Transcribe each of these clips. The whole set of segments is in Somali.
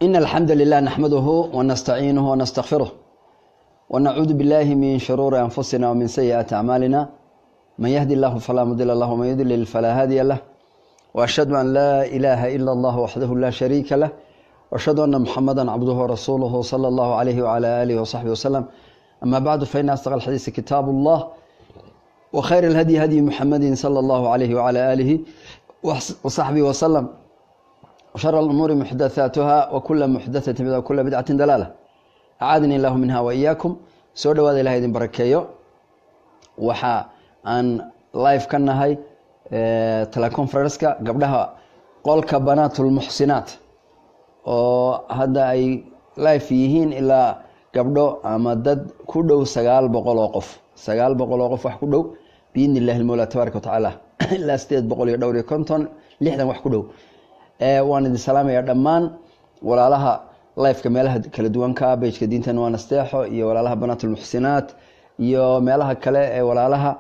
إن الحمد لله نحمده ونستعينه ونستغفره ونعوذ بالله من شرور أنفسنا ومن سيئات أعمالنا من يهدي الله فلا مضل له ومن يضلل فلا هادي له وأشهد أن لا إله إلا الله وحده لا شريك له وأشهد أن محمدا عبده ورسوله صلى الله عليه وعلى آله وصحبه وسلم أما بعد فإن أصدق الحديث كتاب الله وخير الهدي هدي محمد صلى الله عليه وعلى آله وصحبه وسلم وشر الأمور محدثاتها وكل محدثة بدعة وكل بدعة دلالة أعاذني الله منها وإياكم سو دhowaada ilahay idin barakeeyo waxa aan live ka nahay teleconference-ka gabdhaha qolka banaatul muxsinaat oo hadda ay live yihiin ilaa gabdho ama dad ku dhow 900 oo qof 900 oo qof wax ku dhow biidni illaahi almawla tabaaraka wa tacaala ilaa 850 60 wax ku dhow waan idin salaamaya dhammaan walaalaha live-ka meelaha kala duwan ka page-ka diintan waa nasteexo iyo walaalaha banaatul muxsinaat iyo meelaha kale ee walaalaha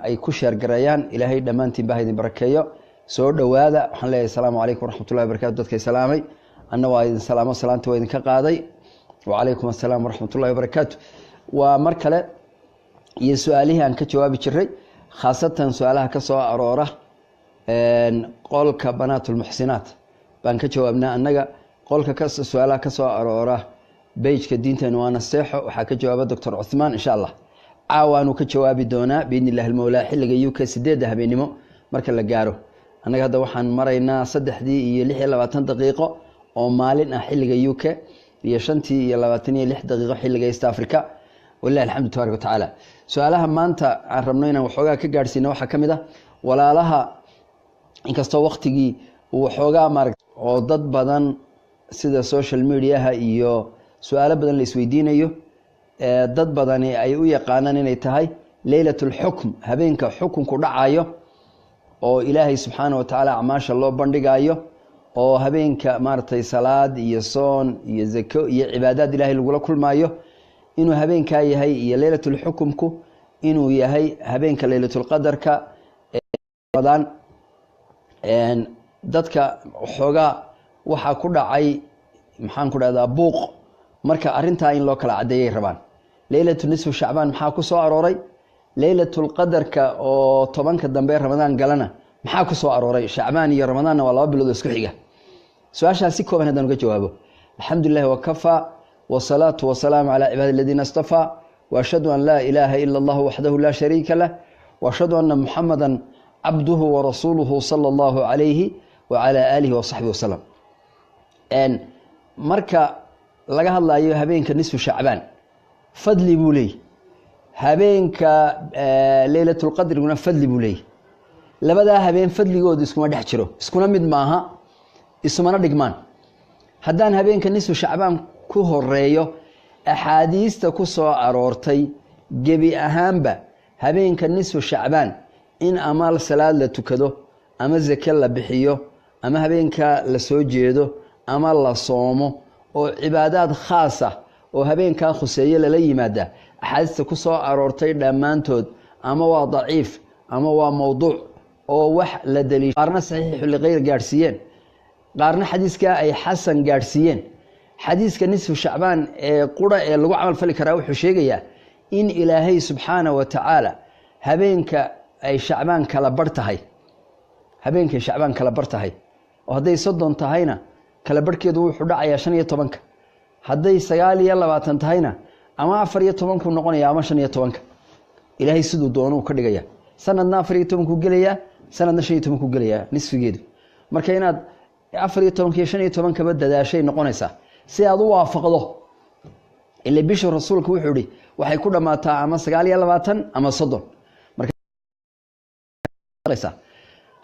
ay ku share gareeyaan ilaahay dhamaantiin baa idin barakeeyo soo dhawaada waxaan leeyahay assalaamu calaykum waraxmatullaahi wabarakaatu dadkay salaamay anna waa idin salaamo salaanta waa idin ka qaaday wa calaykum assalaam waraxmatullaahi wabarakaatu waa mar kale iyo su'aalihii aan ka jawaabi jiray khaasatan su'aalaha ka soo aroora qolka banaatul muxsinaat baan ka jawaabnaa annaga qolka ka su'aalaha ka soo aroora page-ka diintan waa nasteexo waxaa ka jawaaba Dr. Uthman insha Allah caawaanu ka jawaabi doonaa biidni illaahi almawla xilliga UK 8 habeenimo marka la gaaro annaga hadda waxaan maraynaa 3 iyo 26 daqiiqo oo maalin ah xilliga UK iyo 5 iyo 26 daqiiqo xilliga East Africa wallahi alxamdu tabaaraka wa tacaala su'aalaha maanta aan rabno inaan waxoogaa ka gaarsiino waxaa ka mid ah walaalaha inkastoo waqtigii uu waxoogaa oo dad badan sida social mediaha iyo su'aalo badan la isweydiinayo dad badani ay u yaqaanaan inay tahay laylatul xukm habeenka xukunku dhacayo oo ilaahay subxaanahu wa tacaala acmaasha loo bandhigayo oo habeenka maaragtay salaad iyo soon iyo zako iyo cibaadaad ilaahay lagula kulmaayo inuu habeenkaa yahay iyo laylatul xukumku inuu yahay habeenka laylatul qadarka badan dadka waxoogaa waxaa ku dhacay maxaan ku dhahdaa buuq marka arintaa in loo kala cadeeyay rabaan laylatul nisfu shacbaan maxaa ku soo arooray laylatul qadarka oo 10ka dambe ramadaan galana maxaa ku soo arooray shacbaan iyo ramadaanna waa 2 bilood isku xiga su'aashaasi kooban hadaan uga jawaabo alxamdulillah wa kafa wa salatu wa salam ala ibadi alladhina istafa wa ashhadu an la ilaha illa allah wahdahu la sharika lah wa ashhadu anna muhammadan abduhu wa rasuluhu sallallahu alayhi wa ala alihi wa sahbihi wa sallam marka laga hadlayo habeenka nisfu shacbaan fadli buu leeyahay habeenka laylatul qadriguna fadli buu leeyahay labada habeen fadligooda iskuma dhex jiro iskuna mid maaha ismana dhigmaan haddaan habeenka nisfu shacbaan ku horeeyo axaadiista ku soo aroortay gebi ahaanba habeenka nisfu shacbaan in amaal salaad la tukado ama zake la bixiyo ama habeenka la soo jeedo ama la soomo oo cibaadaad khaas ah oo habeenka khuseeyo lala yimaada axaadiista ku soo aroortay dhammaantood ama waa daciif ama waa mawduuc oo wax la daliisho qaarna saxiixu liqayr gaarsiiyeen qaarna xadiiska ay xasan gaarsiiyeen xadiiska nisfu shacbaan ee qura ee lagu camal fali karaa wuxuu sheegayaa in ilaahay subxaanahu wa tacaala habeenka ay shacbaan kala bar tahay habeenkay shacbaan kala bar tahay oo hadday 30 tahayna kala barkeedu wuxuu dhacayaa 15 hadday 29 tahayna ama 14 ku noqonaya ama 15 ilaahay sidoo doono ka dhigaya sanadna 14 ku galaya sanadna 15 ku galaya nisfigeedu marka inaad 14 iyo 15 kaba dadaashay noqonaysa si aad u waafaqdo ilaa bisha rasuulku wuxuu yiri waxay ku dhamaataa ama 29 ama 30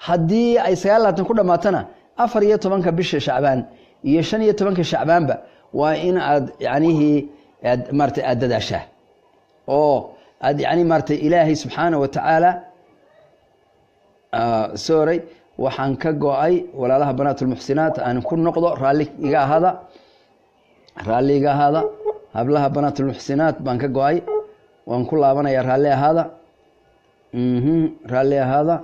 haddii ay 9 ku dhamaatana 14 bisha shacbaan iyo 15 shacbaanba waa in aad yaanihi aad martay aad dadaashaa oo aad yaani martay ilaahay subxaanahu wa tacaala sorry waxaan ka go'ay walaalaha banaatul muxsinaat aan ku noqdo raali iga ahaada hablaha banaatul muxsinaat baan ka go'ay waan ku laabanayaa raali ahaada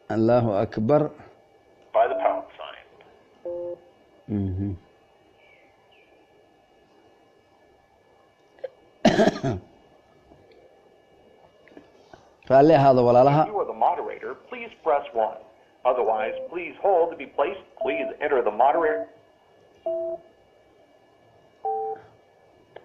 Allahu akbar. By the pound sign. raalli ahaada walaalaha. If you are the moderator, please press 1. Otherwise, please hold to be placed. Please enter the moderator.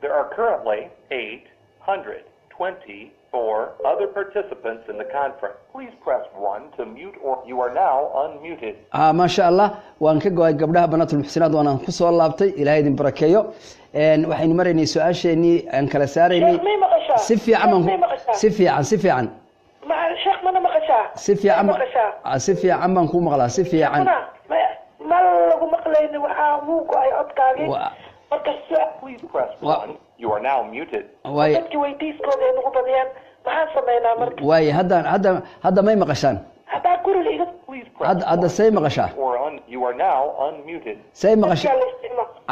There are currently 824 other participants in the conference. Please press 1 to mute or you are now unmuted. ما شاء الله وان ka go'ay gabdhaha banatul muxsinaad waan ku soo laabtay ilaahay idin barakeeyo waxaynu maraynay su'aasheeni aan kala saaraynay si fiican مع الشيخ ما مقشاه si fiican baan ku maqlaa si fiican ما lagu maqlayna waxa uu go'ay codkaagi marka please press 1. You are now muted. dadkii weydiiskooda ay nagu badiyaan maxaan sameynaa marka way hadda may maqashaan hadda guriga iga hadda say maqashaa You are now unmuted. say maqashaa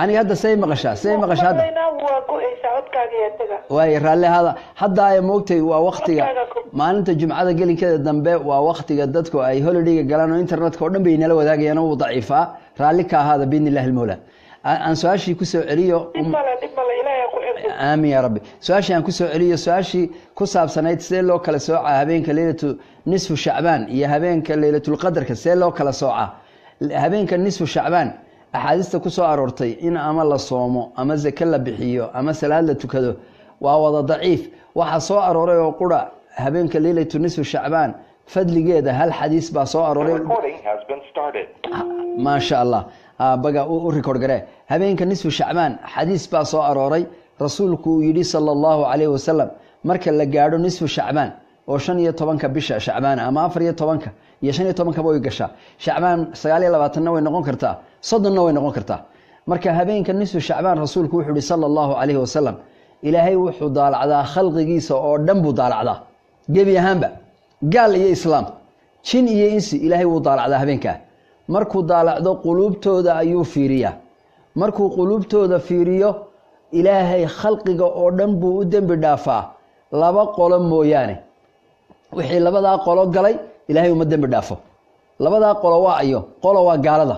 ani hadda say maqashaa hadda waa go'aysaa codkaagi ee taga way raalli hadda ay moogtay waa waqtiga maalinta jumcada gelinkeeda dambe waa waqtiga dadku ay holiday galaan oo internetka oo dhan bay nala wadaagayaan oo daciifa raalli ka ahaada biidnillaahi almawla aan su'aashii ku soo celiyo ilaahay ku xifdiyo aamin ya rabbi su'aashii aan ku soo celiyo su'aashii ku saabsanayd sidee loo kala soocaa habeenka leylatu nisfu shacbaan iyo habeenka leylatul qadarka sidee loo kala soocaa habeenka nisfu shacbaan axaadiista ku soo aroortay in ama la soomo ama zaka la bixiyo ama salaad la tukado waa wada daciif waxa soo arooray oo qura habeenka leylatu nisfu shacbaan fadligeeda hal xadiis baa soo arooray ma sha Allah baga u record gare habeenka nisfu shacbaan xadiis baa soo arooray rasuulku uu yiri sallallahu alayhi wasallam marka la gaadho nisfu shacbaan oo 15ka bisha shacbaan ama 14ka iyo 15ka way gashaa shacbaan 29 way noqon kartaa 30 way noqon kartaa marka habeenka nisfu shacbaan rasuulku wuxuu yiri sallallahu alayhi wasallam ilaahay wuxuu daalacdaa khalqigiisa oo dhan buu daalacdaa gebi ahaanba gaal iyo islaam jin iyo insi ilaahay wuu daalacdaa habeenka markuu daalacdo quluubtooda ayuu fiiriyaa markuu quluubtooda fiiriyo ilaahay khalqiga oo dhan buu u dambi dhaafaa laba qolo mooyaane wixii labada qolo galay ilaahay uma dambi dhaafo labada qolo waa ayo qolo waa gaalada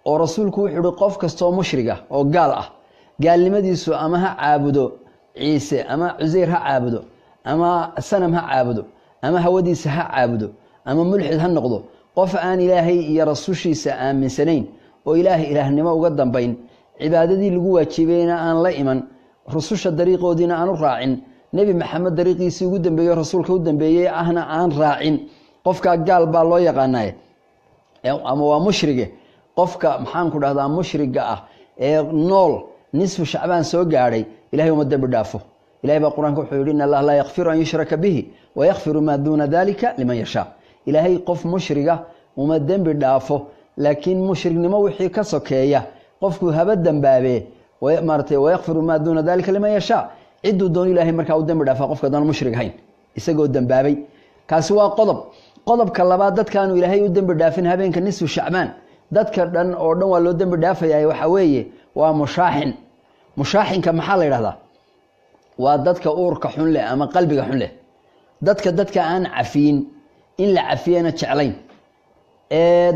oo rasuulku wuxuu yiri qof kasto mushriga oo gaal ah gaalnimadiisu ama ha caabudo ciise ama cuseyr ha caabudo ama sanam ha caabudo ama hawadiisa ha caabudo ama mulxid ha noqdo qof aan ilaahay iyo rasuushiisa aaminsanayn oo ilaahnimo uga dambayn cibaadadii lagu waajibayna aan la iman rususha dariiqoodina aan u raacin nabi maxamed dariiqiisii ugu dambeeyay rasuulka u dambeeyay ahna aan raacin qofka gaal baa loo yaqaanay ama waa mushrige qofka maxaan ku dhahdaa mushriga ah ee nool nisfu shacbaan soo gaaray ilaahay uma dambi dhaafo ilaahay baa quraanka wuxuu yiri in allah la yaghfiru an yushraka bihi wa yaghfiru ma duna dhalika liman yasha ilaahay qof mushriga uma dambi dhaafo laakiin mushrignimo wixii ka sokeeya qofku haba dambaabe way martay wa yaghfiru ma duna dhalika liman yasha ciduu doon ilaahay markaa u dambi dhaafa qofka daan mushrig hayn isagoo dambaabay kaasi waa qodobka labaad dadkaanu ilaahay u dambi dhaafin habeenka nisfu shacbaan dadka dhan oo dhan waa loo dambi dhaafayaa waxa weeye waa mushaaxinka maxaa la yiraahdaa waa dadka uurka xun leh ama qalbiga xun leh dadka aan cafiin in la cafiyana jeclayn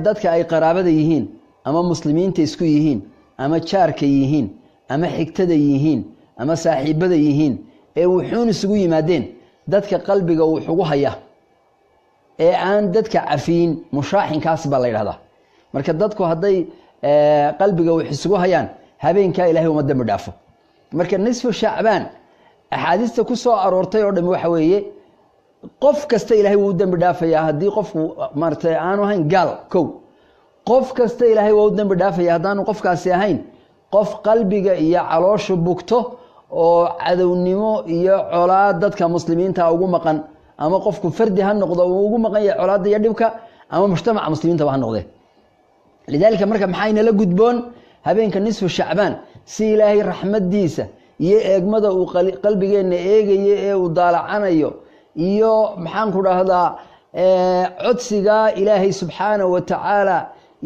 dadka ay qaraabada yihiin ama muslimiinta isku yihiin ama jaarka yihiin ama xigtada yihiin ama saaxiibada yihiin wuxuun isugu yimaadeen dadka qalbiga uu xugu haya aan dadka cafiin mushaaxinkaas baa la yiraahdaa marka dadku haday qalbiga wax isugu hayaan habeenka ilaahay uma dambi dhaafo marka nisfu shacbaan axaadiista ku soo aroortay oo dhan waxa weeye qof kasta ilaahay wuu dambi dhaafayaa hadii qofku martay aanu ahayn gaal qof kasta ilaahay wuu dambi dhaafayaa hadaanu qofkaasi ahayn qof qalbiga iyo calooshu bugto oo cadownimo iyo colaad dadka muslimiinta ugu maqan ama qofku fardi ha noqdo uu ugu maqan yahay colaad iyo dhibka ama mujtamaca muslimiinta ha noqdee lidalka marka maxayna la gudboon habeenka nisfu shacbaan si ilaahay raxmadiisa iyo eegmada uu qalbigeena eegayo ee uu daalacanayo iyo maxaan ku dhahdaa codsiga ilaahay subxaanahu wa tacaala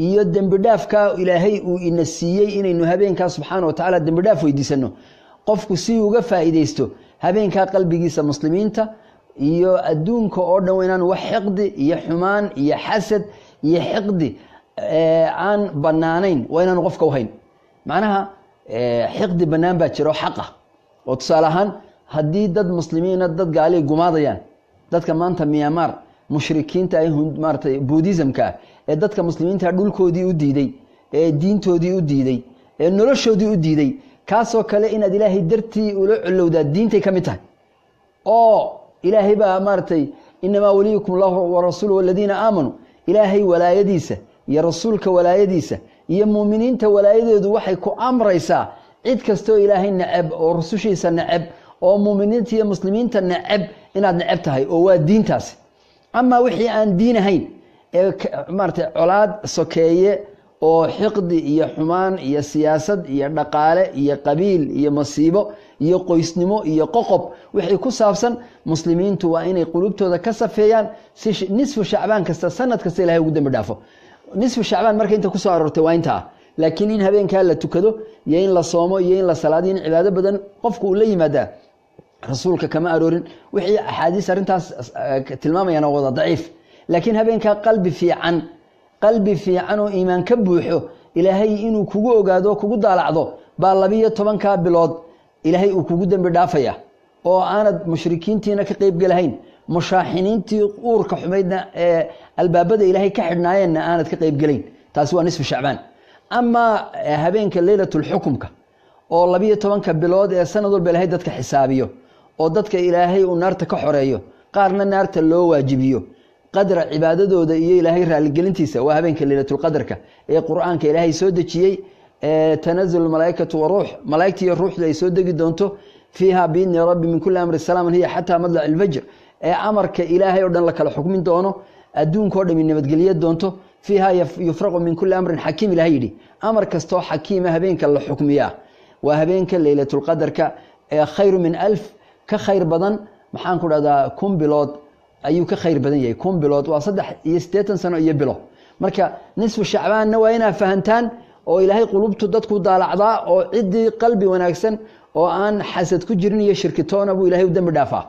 iyo dambi dhaafka ilaahay uu ina siiyey inaynu habeenka subxaanahu wa tacaala dambi dhaaf weydiisano qofku si uga faa'iideysto habeenka qalbigiisa muslimiinta iyo adduunka oo dhan inaan wax xiqdi iyo xumaan iyo xasad iyo xiqdi aan banaanayn waa inaan qofka u hayn macnaha xiqdi banaan baa jiro xaq ah oo tusaale ahaan haddii dad muslimiina dad gaali gumaadayaan dadka maanta Myanmar mushrikiinta ay maartay Buddhismka ee dadka muslimiinta dhulkoodii u diiday ee diintoodii u diiday ee noloshoodii u diiday kaasoo kale inaad ilaahay dartii ula culowdaa diintay ka mid tahay oo ilaahay baa maartay inama waliyukum Allahu wa rasuluhu walladina aamanu ilaahay walaayadiisa iyo rasuulka walaayadiisa iyo muuminiinta walaayadeedu waxay ku amraysaa cid kasto ilaahay nacab oo rasuushiisa nacab oo muuminiinta iyo muslimiinta nacab inaad nacab tahay oo waa diintaas ama wixii aan diin ahayn ee maartay colaad sokeeye oo xiqdi iyo xumaan iyo siyaasad iyo dhaqaale iyo qabiil iyo masiibo iyo qoysnimo iyo qoqob wixii ku saabsan muslimiintu waa inay qulubtooda ka safeeyaan si nisfu shacbaan kasta sanad kasta ilaahay ugu dambi dhaafo nisfu shacbaan markay inta ku soo aroortay waa inta laakiin in habeenka la tukado iyo in la soomo iyo in la salaadiyo in cibaado badan qofku uu la yimaada rasuulka kama aroorin wixii axaadiis arintaas tilmaamayana wada daciif laakiin habeenka qalbi fiican oo iimaan ka buuxo ilaahay inuu kugu ogaado kugu daalacdo baa 12 bilood ilaahay uu kugu dambi dhaafaya oo aanad mushrikiintiina ka qayb galahayn mushaaxiniintii uurka xumaydna ee albaabada ilaahay ka xidhnaayeenna aanad ka qayb galayn taasi waa nisfu shacbaan ama habeenka laylatul xukumka oo 12 bilood ee sanad walba ilaahay dadka xisaabiyo oo dadka ilaahay uu naarta ka xoreeyo qaarna naarta loo waajibiyo qadra cibaadadooda iyo ilaahay raali gelintiisa waa habeenka laylatul qadarka ee quraanka ilaahay soo dajiyay tanazzul malaa'ikatu wa ruux malaa'iktii ruuxda ay soo dagi doonto fiha bi'idni rabbi min kulli amri salaam hiya hatta madla' al-fajr ee amarka ilaahay oo dhan la kala xukmin doono adduunka oo dhan nabadgeliyo doonto fiha yufraqu min kulli amrin hakim ilaahay yiri amar kasto hakiima habeenka la xukmiyaa waa habeenka laylatul qadarka ee khayru min 1000 ka khayr badan maxaan ku dhahdaa 1000 bilood ayuu ka khayr badan yahay 1000 bilood waa 3 sano iyo bilo marka nisfu shacbaanna waa inaa fahantaan oo ilaahay qulubtu dadku daalacdaa oo cidii qalbi wanaagsan oo aan xasad ku jirin iyo shirkitoona buu ilaahay u dambi dhaafaa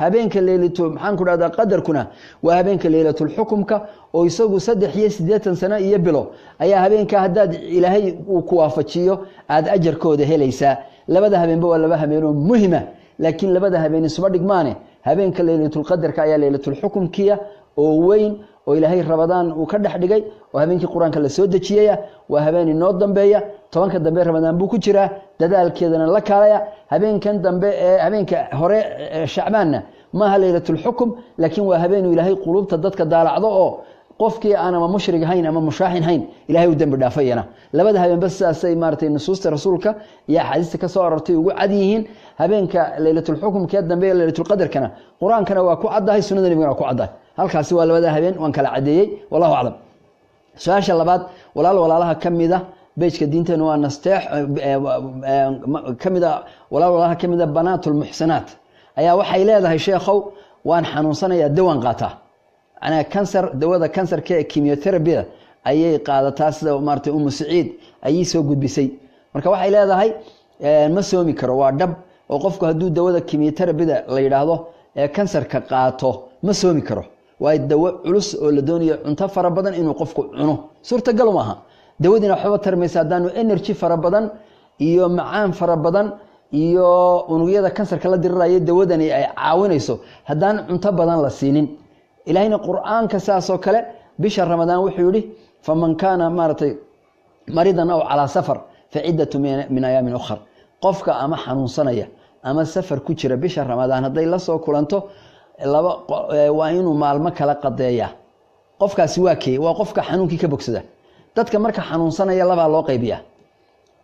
habeenka laylatul maxaan ku dhahdaa qadarkuna waa habeenka laylatul xukumka oo isagu 3 sano iyo bilo ayaa habeenka hadaad ilaahay uu ku waafajiyo aad ajarkooda helaysaa labada habeenba waa laba habeen oo muhiim ah laakiin labada habeen isba dhigmaane habeenka laylatul qadarka ayaa laylatul xukumkiya oo weyn oo ilaahay Ramadaan uu ka dhax dhigay oo habeenkii quraanka la soo dajiyay waa habeen inoo dambeeya 10ka dambe Ramadaan buu ku jiraa dadaalkeedana la kaalaya habeenkan dambe habeenka hore shacbaanna ma laylatul xukum laakiin waa habeen ilaahay qulubta dadka daalacdo oo qofkii aan ama mushrig ahayn ama mushaahin ahayn ilaahay u dambi dhaafayna labada habeen bas saasay maartay nusuusta rasuulka iyo xadiista ka soo arortay ugu cad yihiin habeenka laylatul xukumka dambe laylatul qadarkana quraankana waa ku cadahay sunnada nabigana waa ku cadahay halkaasi waa labada habeen waan kala cadeeyay wallahu a'lam su'aasha labaad walaalaha kamida beejka diinteena waa nasteex kamida walaalaha kamida banaatul muhsanaat ayaa waxay leedahay sheekhow waan xanuunsanayaa dawaan qaataa ana kansar dawada kansarka chemotherapy ayay qaadataa sida maartay Saciid ayay soo gudbisay marka waxay leedahay ma soomi karo waa dhab oo qofku haduu dawada chemotherapy la yiraahdo kansarka qaato ma soomi karo waa dawo culus oo la doonayo cunto fara badan inuu qofku cuno suurtagal ma aha dawadina waxba tarmaysa hadaan energy fara badan iyo macaan fara badan iyo unugyada kansarka la diriraya dawadani ay caawinayso hadaan cunto badan la siinin ilaahayna quraanka saasoo kale bisha ramadaan wuxuu yiri faman kana maartay maridan aw ala safar fa'iddatu min ayamin ukhra qofka ama xanuunsanaya ama safar ku jira bisha ramadaan haday la soo kulanto laba waa inuu maalmo kala qadeeya qofkaasi waa qofka xanuunkii ka bogsada dadka marka xanuunsanaya laba loo qaybiyaa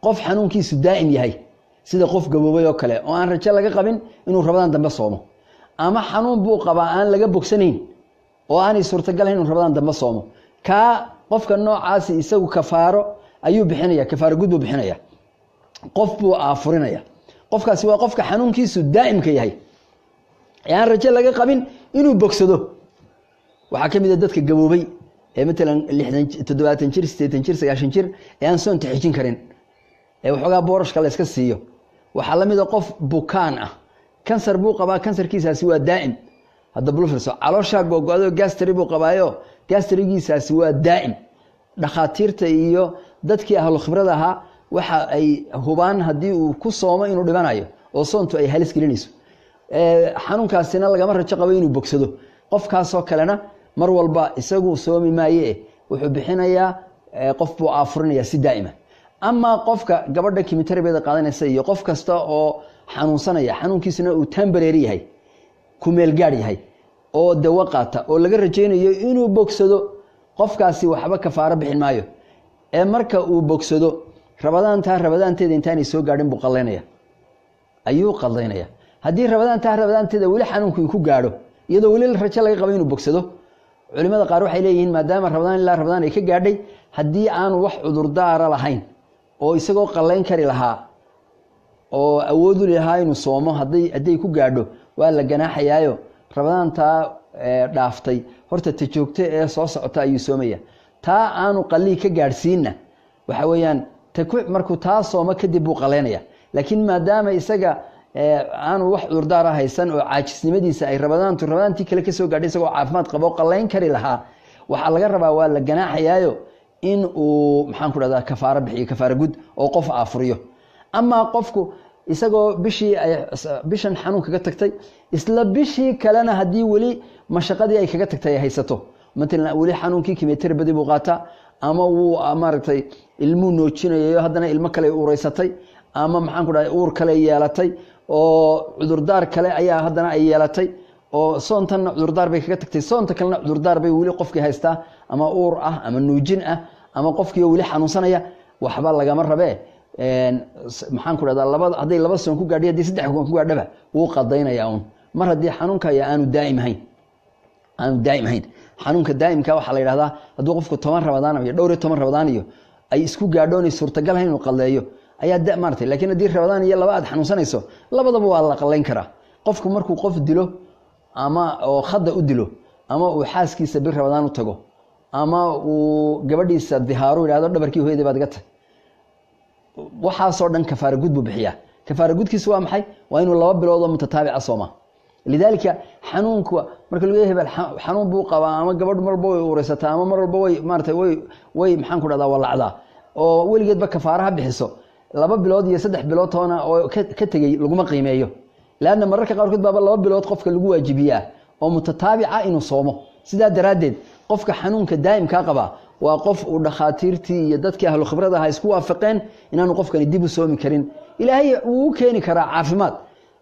qof xanuunkiisu daa'im yahay sida qof gaboobay oo kale oo aan rajo laga qabin inuu ramadaan dambe soomo ama xanuun buu qabaa aan laga bogsanayn oo aan suurtagal ahayn inuu ramadaan dambe soomo ka qofka noocaas isagu kafaaro ayuu bixinaya kafaaro gud buu bixinaya qof buu aafurinaya qofkaasi waa qofka xanuunkiisu daa'imka yahay aan rajo laga qabin inuu bogsado waxa kamid ah dadka gaboobay ee midna 60 jir 70 jir 90 jir ee aan soon taxijin karin ee waxoogaa boorashka la iska siiyo waxa la mid ah qof bukaan ah kansar buu qabaa kansarkiisaasi waa daa'im hadda bulfirso caloosha gogo'do gastri buu qabaayo gastrigiisaasi waa daa'im dhakhaatiirta iyo dadkii ahlu khibrada ahaa waxa ay hubaan haddii uu ku soomo inuu dhimanayo oo soontu ay halis gelinayso xanuunkaasina lagama rajo qabo inuu bogsado qofkaasoo kalena mar walba isagu soomi maaye wuxuu bixinayaa qof buu aafurinaya si daa'ima ama qofka gabadha kimiterabeeda qaadanaysa iyo qof kasta oo xanuunsanaya xanuunkiisuna uu temporary yahay ku meel gaar yahay oo dawo qaata oo laga rajaynayo inuu bogsado qofkaasi waxba kafaaro bixin maayo marka uu bogsado rabadaanteeda intaanay soo gaadhin buu qaleynaya ayuu qaleynaya haddii rabadaanteeda weli xanuunku ku gaadho iyadoo weli rajo laga qabo inuu bogsado culimada qaar waxay leeyihiin maadaama rabadaan ilaa rabadaan ay ka gaadhay haddii aanu wax cudurdaara lahayn oo isagoo qaleyn kari lahaa oo awood u lahaa inuu soomo hadday ku gaadho waa la ganaaxayaayo rabadaantaa dhaaftay horta ta joogto ee soo socota ayuu soomaya taa aanu qalii ka gaadhsiinna waxa weeyaan markuu taa soomo kadib buu qaleynaya laakiin maadaama isaga aanu wax cudurdaara haysan oo caajisnimadiisa ay rabadaantii kale kasoo gaadhay isagoo caafimaad qabo qaleyn kari lahaa waxaa laga rabaa waa la ganaaxayaayo in uu maxaan ku dhahdaa kafaaro bixiyo kafaaro gud oo qof aafuriyo ama qofku isagoo bishan xanuun kaga tagtay isla bishii kalena haddii weli mashaqadii ay kaga tagtay ay haysato matalan weli xanuunkii kimeterabadi buu qaataa ama wuu maaragtay ilmuu noojinayo haddana ilmo kale uuraysatay ama maxaan ku dhahay uur kale yeelatay oo cudurdaar kale ayaa haddana ay yeelatay oo soontanna cudurdaar bay kaga tagtay soonta kalena cudurdaar bay weli qofkii haystaa ama uur ah ama nuujin ah ama qofkii weli xanuunsanaya waxba lagama rabee maxaan ku dhahdaa hadday laba soon ku gaadhay haddii saddex ku gaadhaba wuu qadaynayaa uun mar haddii xanuunka aanu daa'im ahayn xanuunka daa'imka waxaa la yidhahdaa hadduu qofku 10 rabadaan iyo dhowr iyo 10 rabadaan iyo ay isku gaadhoon suurtagal ahayn inuu qaleeyo ayaa maartay laakiin haddii rabadaan iyo laba aad xanuunsanayso labadaba waa la qaleyn karaa qofku markuu qof dilo ama oo khada u dilo ama uu xaaskiisa bir rabadaan u tago ama uu gabadhiisa dihaaru yiraahdo dhabarkii hooyaday baad gatay waxaasoo dhan kafaara gud buu bixiyaa kafaara gudkiisu waa maxay waa inuu 2 bilood oo mutataabica sooma lidaalika xanuunku marka lagu yahay xanuun buu qabaa ama gabadh marba way uuraysataa ama marba way maartay way maxaan ku dhahdaa walacda oo weligeedba kafaaraha bixiso 2 bilood iyo 3 bilood toona oo ka tagay laguma qiimeeyo laana mararka qaarkood baaba 2 bilood qofka lagu waajibiyaa oo mutataabica inuu soomo sidaa daraadeed qofka xanuunka daa'imka qaba waa qof uu dhakhaatiirtii iyo dadkii ahlu khibrada ah isku waafaqeen inaanu qofkani dib u soomi karin ilaahay uu keeni karaa caafimaad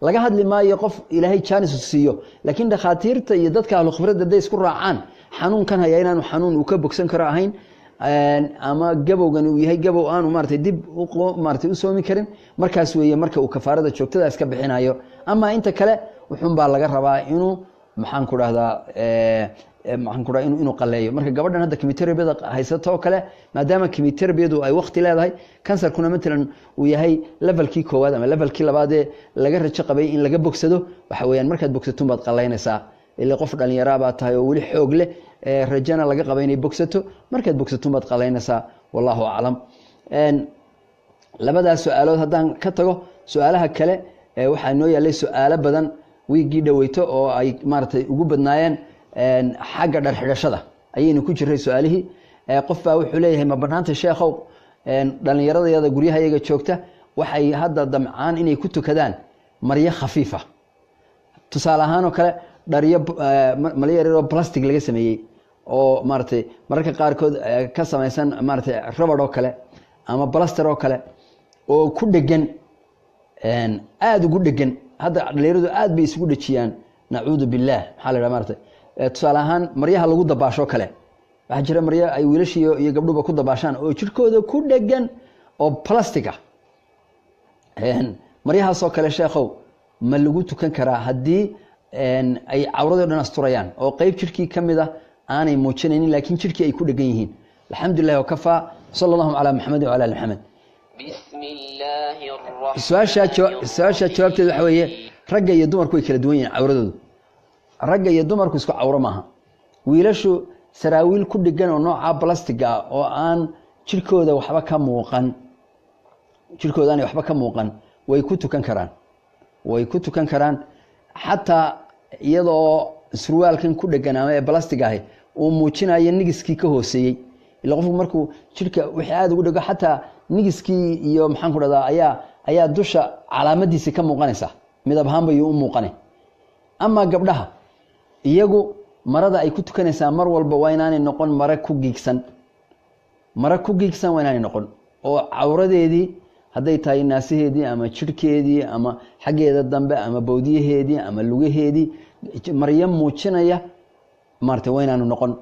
laga hadli maayo qof ilaahay chance siiyo laakiin dhakhaatiirta iyo dadka ahlu khibrada day isku raacaan xanuunkan haya inaanu xanuun uu ka bogsan karo ahayn ama gabowgan uu yahay gabow aanu maartay dib u soomi karin markaas weeye marka uu kafaarada joogtada iska bixinayo ama inta kale wuxuun baa laga rabaa inuu maxaan ku dhahdaa inuu qaleeyo marka gabadhan hadda kimiterabeeda haysato kale maadaama kimiterabeedu ay waqti leedahay kansarkuna matalan uu yahay levelkii koowaad ama levelkii labaad ee laga rajo qabay in laga bogsado waxa weeyaan markaad bogsato baad qaleynaysaa ilaa qof dhalinyaro baa tahay oo weli xoog leh rajana laga qabay inay bogsato markaad bogsato baad qaleynaysaa wallahu a'lam labadaas su'aalood haddaan ka tago su'aalaha kale waxaa noo yaalay su'aalo badan wiigii dhaweyto oo ay maartay ugu badnaayeen xagga dhar xidhashada ayaynu ku jiray su'aalihii qof baa wuxuu leeyahay ma banaanta sheekhow dhalinyaradayada guryahayaga joogta waxay hadda damcaan inay ku tukadaan maryo khafiifa tusaale ahaan oo kale dhariyo maliyaro plastic laga sameeyay oo maartay mararka qaarkood ka samaysan maartay rubber oo kale ama plaster oo kale oo ku dhagan aad ugu dhagan hadda dhalinyaradu aad bay isugu dhajiyaan nacuudu billaah maxaa la yiraahdaa maartay tusaale ahaan maryaha lagu dabaasho kale waxa jira maryo ay wiilashiyo iyo gabdhuba ku dabaashaan oo jirkooda ku dhagan oo plastic ah maryahaas oo kale sheekhow ma lagu tukan karaa haddii ay cawradoo dhan asturayaan oo qayb jirkii kamid ah aanay muujinaynin laakiin jirkii ay ku dhagan yihiin alxamdulilah wa kafaa sallallahu ala muhammad wa ala ali muhammad su-aasha jawaabteedu waxa weeye ragga iyo dumarku way kala duwan yihiin cawradoodu ragga iyo dumarku isku cawro maaha wiilashu saraawiil ku dhigan oo nooca plastiga oo aan jirkooda waxba ka muuqan way ku tukan karaan xataa iyadoo surwaalkan ku dhagan ama ee plastic ah uu muujinayo nigiskii ka hooseeyay ila qofku markuu jirka wixii aad ugu dhago xataa nigiskii iyo maxaan ku dhadaa ayaa dusha calaamadiisa ka muuqanaysa midab ahaan bay u muuqanay ama gabdhaha iyagu marada ay ku tukanaysaa mar walba waa inaanay noqon mara ku giigsan waa inaanay noqon oo cawradeedii hadday tahay naasiheedii ama jirkeedii ama xaggeeda dambe ama bowdiyaheedii ama lugaheedii maryo muujinaya maartay waa inaanu noqon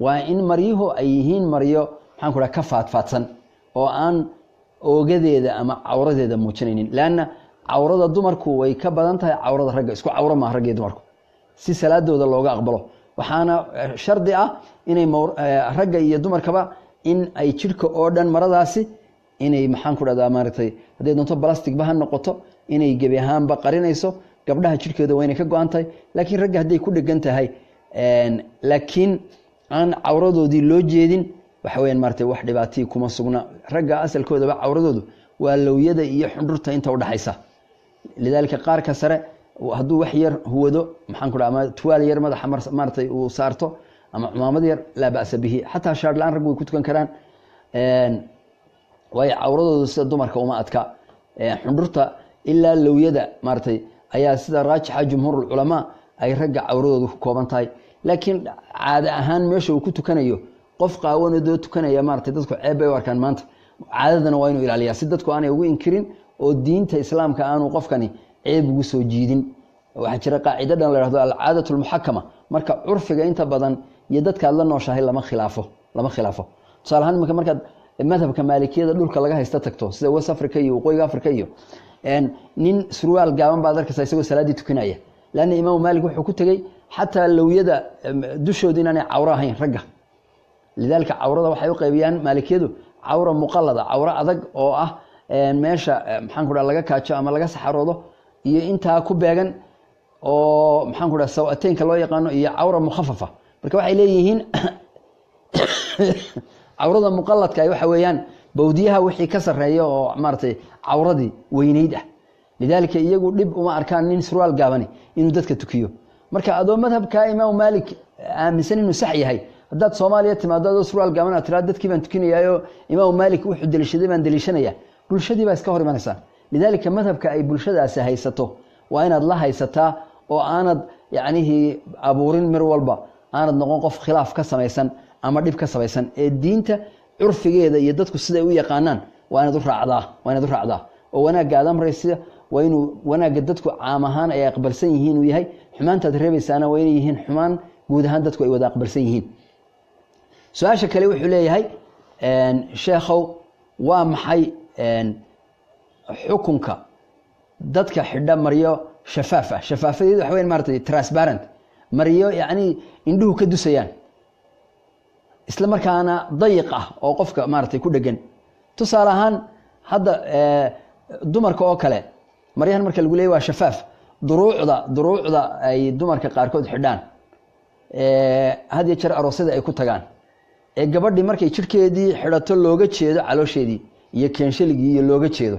waa in maryuhu ay yihiin maryo maxaan ku dhaha ka faadfaadsan oo aan oogadeeda ama cawradeeda muujinaynin laanna cawrada dumarku way ka badan tahay cawrada ragga isku cawro maaha ragga iyo dumarku si salaadooda looga aqbalo waxaana shardi ah inay ragga iyo dumarkaba in ay jirka oo dhan maradaasi inay maxaan ku dhahdaa maaragtay hadday doonto plastic ba ha noqoto inay gebi ahaanba qarinayso gabdhaha jirkeeda waa inay ka go-an tahay laakiin ragga hadday ku dhegan tahay laakiin aan cawradoodii loo jeedin waxa weeyaan maaragtay wax dhibaatii kuma sugna ragga asalkoodaba cawradoodu waa lowyada iyo xundurta inta u dhaxaysa lidaalika qaarka sare hadduu wax yar huwado maxaan ku dhaha ama tuwaal yar madaxa maaragtay uu saarto ama cumaamad yar laa ba'sa bihi xataa shaar la-aan raggu way ku tukan karaan waayo cawradoodu sida dumarka uma adka xundurta ilaa lowyada maaragtay ayaa sida raajixa jumhuurul culamaa ay ragga cawradoodu ku kooban tahay laakiin caada ahaan meesha uu ku tukanayo qof qaawanadoo tukanaya maaragtay dadku ceeb bay u arkaan maanta caadadana waa inuu ilaaliyaa si dadku aanay ugu inkirin oo diinta islaamka aanu qofkani ceeb ugu soo jiidin waxaa jira qaacido dhan la yidhahdo alcaadatu almuxakama marka curfiga inta badan iyo dadkaad la nooshahay lama khilaafo tusaale ahaan iminka markaad madhabka maalikiyada dhulka laga haysta tagto sida west africa iyo waqooyiga africa iyo nin surwaal gaaban baad arkaysaa isagoo salaaddii tukanaya laanna imaamu maalik wuxuu ku tegey xataa lowyada dushooda inaanay cawro ahayn ragga lidaalika cawrada waxay u qaybiyaan maalikiyadu cawra muqallada cawro adag oo ah meesha maxaan ku dhaha laga kaajo ama laga saxaroodo iyo intaa ku beegan oo maxaan ku dhaha sawateynka loo yaqaano iyo cawra mukhafafa marka waxay leeyihiin cawrada muqalladka waxa weeyaan bowdiyaha wixii ka sareeya oo maartay cawradii weynayd ah lidaalika iyagu dib uma arkaan nin surwaal gaabani inuu dadka tukiyo marka adoo madhabka imaam maalik aaminsan inuu sax yahay haddaad Soomaaliya timaado adoo surwaal gaaban aad tiraad dadkii baan tukinayaayo imaam maalik wuxuu dalishaday baan dalishanaya bulshadii baa iska hor imanaysa lidaalika madhabka ay bulshadaasi haysato waa inaad la haysataa oo aanad yacnihi abuurin mar walba aanad noqon qof khilaaf ka samaysan ama dhib ka samaysan ee diinta curfigeeda iyo dadku sida ay u yaqaanaan waa inaad u raacdaa oo wanaagga aad amraysa waa inuu wanaagga dadku caam ahaan ay aqbalsan yihiin uu yahay xumaantaad reebaysaana waa inay yihiin xumaan guud ahaan dadku ay wada aqbalsan yihiin su-aasha kale wuxuu leeyahay sheekhow waa maxay xukunka dadka xidha maryo shafaaf ah shafaafadeedu waxa weyn maartay transparent maryo yacni indhuhu ka dusayaan isla markaana dayiq ah oo qofka maartay ku dhegan tusaale ahaan hadda dumarka oo kale maryahan marka lagu leeyahay waa shafaaf duruucda ay dumarka qaarkood xidhaan had iyo jeer aroosyada ay ku tagaan ee gabadhii markay jirkeedii xidhato looga jeedo caloosheedii iyo keenshligii iyo looga jeedo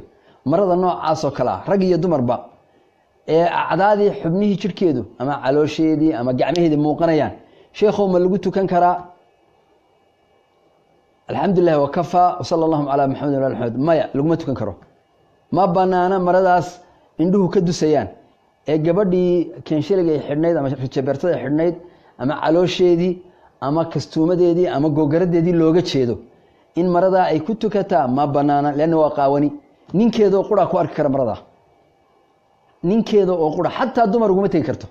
marada noocaas oo kale ah rag iyo dumarba ee acdaadii xubnihii jirkeedu ama caloosheedii ama gacmaheedii muuqanayaan sheekhow ma lagu tukan karaa alxamdulilah wakafaa wasala allahu calaa maxamed wala maxamed maya laguma tukan karo ma banaana maradaas indhuhu ka dusayaan ee gabadhii keenshiliga ay xidhnayd ama rijabeertada ay xidhnayd ama caloosheedii ama kastuumadeedii ama googaradeedii looga jeedo in maradaa ay ku tukataa ma banaana leanna waa qaawani ninkeedoo qura ku arki kara maradaa ninkeeda oo qura xataa dumar uguma tegi karto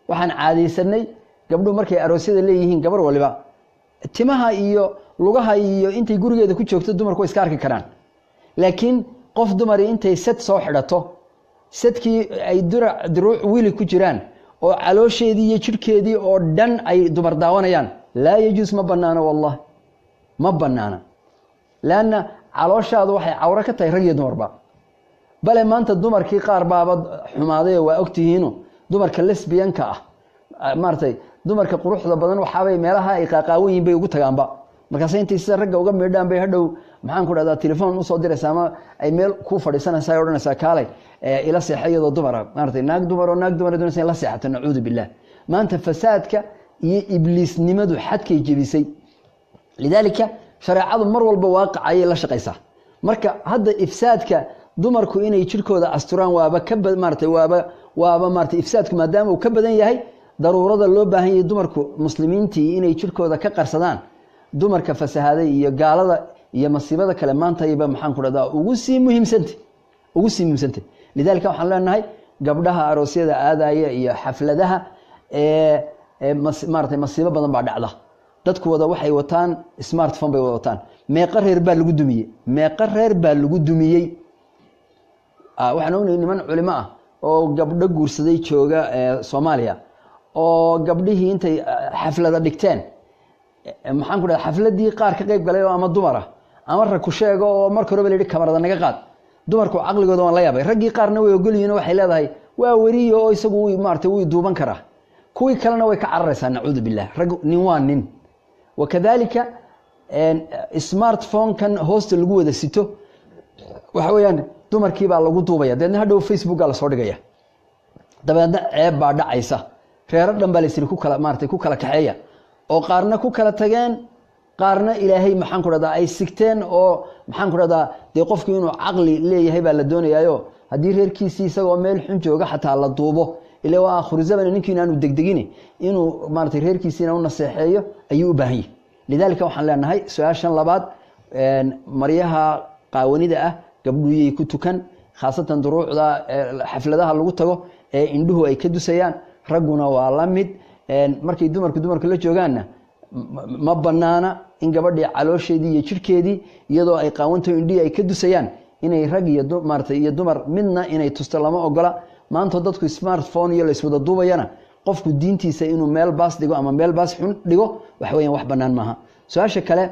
waxaan caadaysanay gabdhuhu markay aroosyada leeyihiin gabar waliba timaha iyo lugaha iyo intay gurigeeda ku joogto dumarku way iska arki karaan laakiin qof dumari intay set soo xidhato setkii ay duruuc wili ku jiraan oo caloosheedii iyo jirkeedii oo dhan ay dumar daawanayaan laa yajuus ma banaana wallahi ma banaana laanna calooshaadu waxay cawro ka tahay rag iyo dumarba bale maanta dumarkii qaar baaba xumaaday waa ogtihiino dumarka lesbianka ah maartay dumarka quruxda badan waxaabay meelaha ay qaaqaawayin bay ugu tagaanba markaas intay sida ragga uga meedhaan bay hadhow maxaan ku dhahdaa telefoon usoo diraysaa ama ay meel ku fadhiisanaysaa ay odhanaysaa kaalay ila seexa iyadoo dumara maartay naag dumar doonaysa in la seexato nacuudu billah maanta fasaadka iyo ibliisnimadu xadkay jebisay lidaalika shareecadu mar walba waaqic ayay la shaqaysaa marka hadda ifsaadka dumarku inay jirkooda asturaan waaba ka maartay waaba maartay ifsaadku maadaama uu ka badan yahay daruurada loo baahan yahay dumarku muslimiintii inay jirkooda ka qarsadaan dumarka fasahaaday iyo gaalada iyo masiibada kale maanta ayba maxaan ku dhahdaa ugu sii muhiimsantay lidaalika waxaan leenahay gabdhaha aroosyada aadaya iyo xafladaha maartay masiibo badan baa dhacda dadku wada waxay wataan smartphone bay wataan meeqa reer baa lagu dumiyey waxaan ognahay niman culimo ah oo gabdho guursaday jooga Soomaaliya oo gabdhihii intay xaflada dhigteen maxaan ku dhahay xafladii qaar ka qayb galay oo ama dumar ah ama rag ku sheego oo marka hore la yiri kamarada naga qaad dumarku aqligooda waan la yaabay raggii qaarna way ogol yihiin waxay leedahay waa wariyo oo isagu maartay way duuban karaa kuwii kalena way ka cararaysaa nacuudu billah rag nin waa nin wakadalika smartphone kan hoosta lagu wada sito waxa weeyaan dumarkii baa lagu duubaya dadna hadhow Facebook la soo dhigaya dabeedna ceeb baa dhacaysa reero dhan baa la isri ku kala maartay ku kala kaxeeya oo qaarna ku kala tageen qaarna ilaahay maxaan ku radaa ay sigteen oo maxaan ku radaa de qofku inuu aqli leeyahay baa la doonayaayo hadii reerkiisii isagoo meel xun jooga xataa la duubo ilaa waa akhir zaman ninkii aanu degdegin inuu maartay reerkiisina u naseexeeyo ayuu u baahan yahay lidaalika waxaan leenahay su'aashan labaad maryaha qaawanida ah gabdhuuyay ku tukan khaasatan duruucda xafladaha lagu tago ee indhuhu ay ka dusayaan raguna waa la mid markay dumarku la joogaanna ma banaana in gabadhii caloosheedii iyo jirkeedii iyadoo ay qaawanto indhii ay ka dusayaan inay rag iyo maartay iyo dumar midna inay tusto lama ogola maanta dadku smartphone iyo la iswada duubayana qofku diintiisa inuu meel baas dhigo ama meel baas xun dhigo wax weeyaan wax banaan maaha su'aasha kale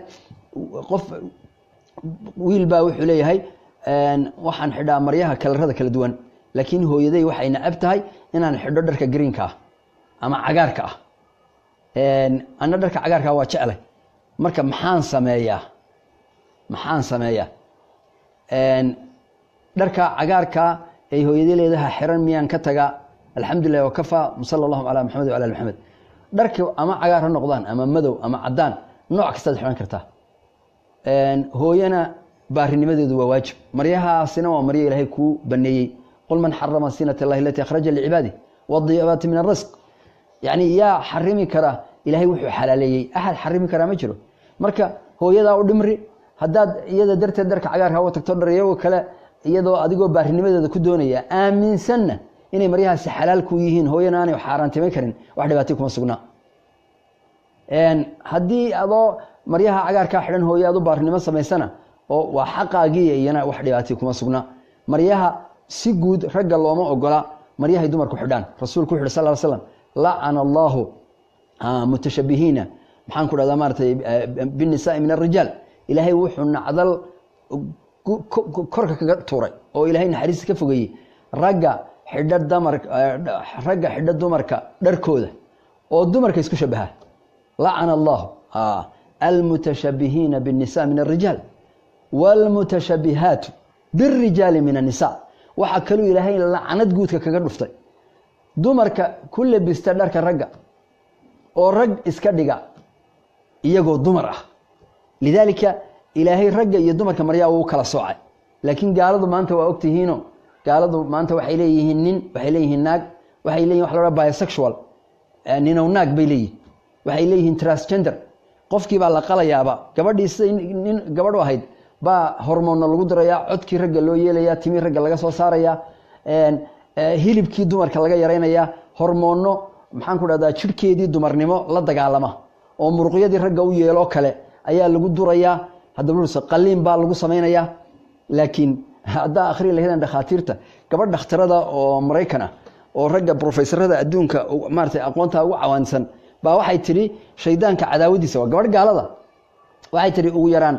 qof wiil baa wuxuu leeyahay waxaan xidhaa maryaha kalarada kala duwan laakiin hooyaday waxay nacab tahay inaan xidho dharka greenka ah ama cagaarka ah ana dharka cagaarka waa jeclay marka maxaan sameeyaa dharka cagaarka ay hooyaday leedahay xiran miyaan ka taga alxamdulillah wa kafa sallallahu ala muhammad wa ala muhammad dharka ama cagaar ha noqdaan ama madow ama cadaan nooc kasta xiran kartaa hooyana baarinimadeedu waa waajib maryahaasina waa maryo ilaahay ku baneeyay qul man harrama sinata allahi allati akhraja li ibadihi wadiyabati min arrizq yani yaa xarimi kara ilaahay wuxuu xalaaleeyay ahad xarimi kara ma jiro marka hooyada u dhimri hadaad iyada darteed dharka cagaarka u tagto dhariyo kale iyadoo adigoo baarinimadeeda ku doonaya aaminsanna inay maryahaasi xalaal ku yihiin hooyana aanay xaaraantimay karin wax dhibaato kuma sugna hadii adoo maryaha cagaarka xidhan hooyadu baarinimo sameysana oo waa xaqaagii iyana wax dhibaato kuma sugna maryaha si guud ragga looma ogola maryaha dumarku xidhan rasuulku wuxuu sallallahu alayhi wasallam la'ana Allahu mutashabbihiina maxaan ku dhahdaa maartay bin nisaa min ar-rijal ilaahay wuxuu nacdal korka kaga tuuray oo ilaahay naxariis ka fogeeyay ragga xidha dumarka dharkooda oo dumarka isku shabaha la'ana Allahu al-mutashabbihiina bin nisaa min ar-rijal wal mutashabbihat bir rijal min an-nisaa waxa kale ilaahay la'anad guudka kaga dhuftay dumarka kulle bista dharka ragga oo rag iska dhiga iyagoo dumar ah lidaalika ilaahay ragga iyo dumarka maryaa uu kala soocay laakiin gaaladu maanta waa ogtihiino gaaladu maanta waxay leeyihiin nin waxay leeyihiin naag waxay leeyihiin wax la yiraahdo bisexual nino naag bay leeyihiin waxay leeyihiin transgender qofkii baa la qalayaaba gabadhiisa nin gabadhu ahayd baa hormoon lagu darayaa codkii ragga loo yeelayaa timi ragga laga soo saarayaa hilibkii dumarka laga yareynaya hormoono maxaan ku dhahdaa jirkeedii dumarnimo la dagaalama oo muruqyadii ragga u yeelo kale ayaa lagu durayaa hadaba qaliin baa lagu sameeynaya laakiin hadda akhri lahayn dhakhaatiirta gabadh dhakhtarada oo Mareykan ah oo ragga professorada adduunka maartay aqoonta ugu cawaansan baa waxay tiri shaydaanka cadaawadiisa waa gabadh gaalada waxay tiri ugu yaraan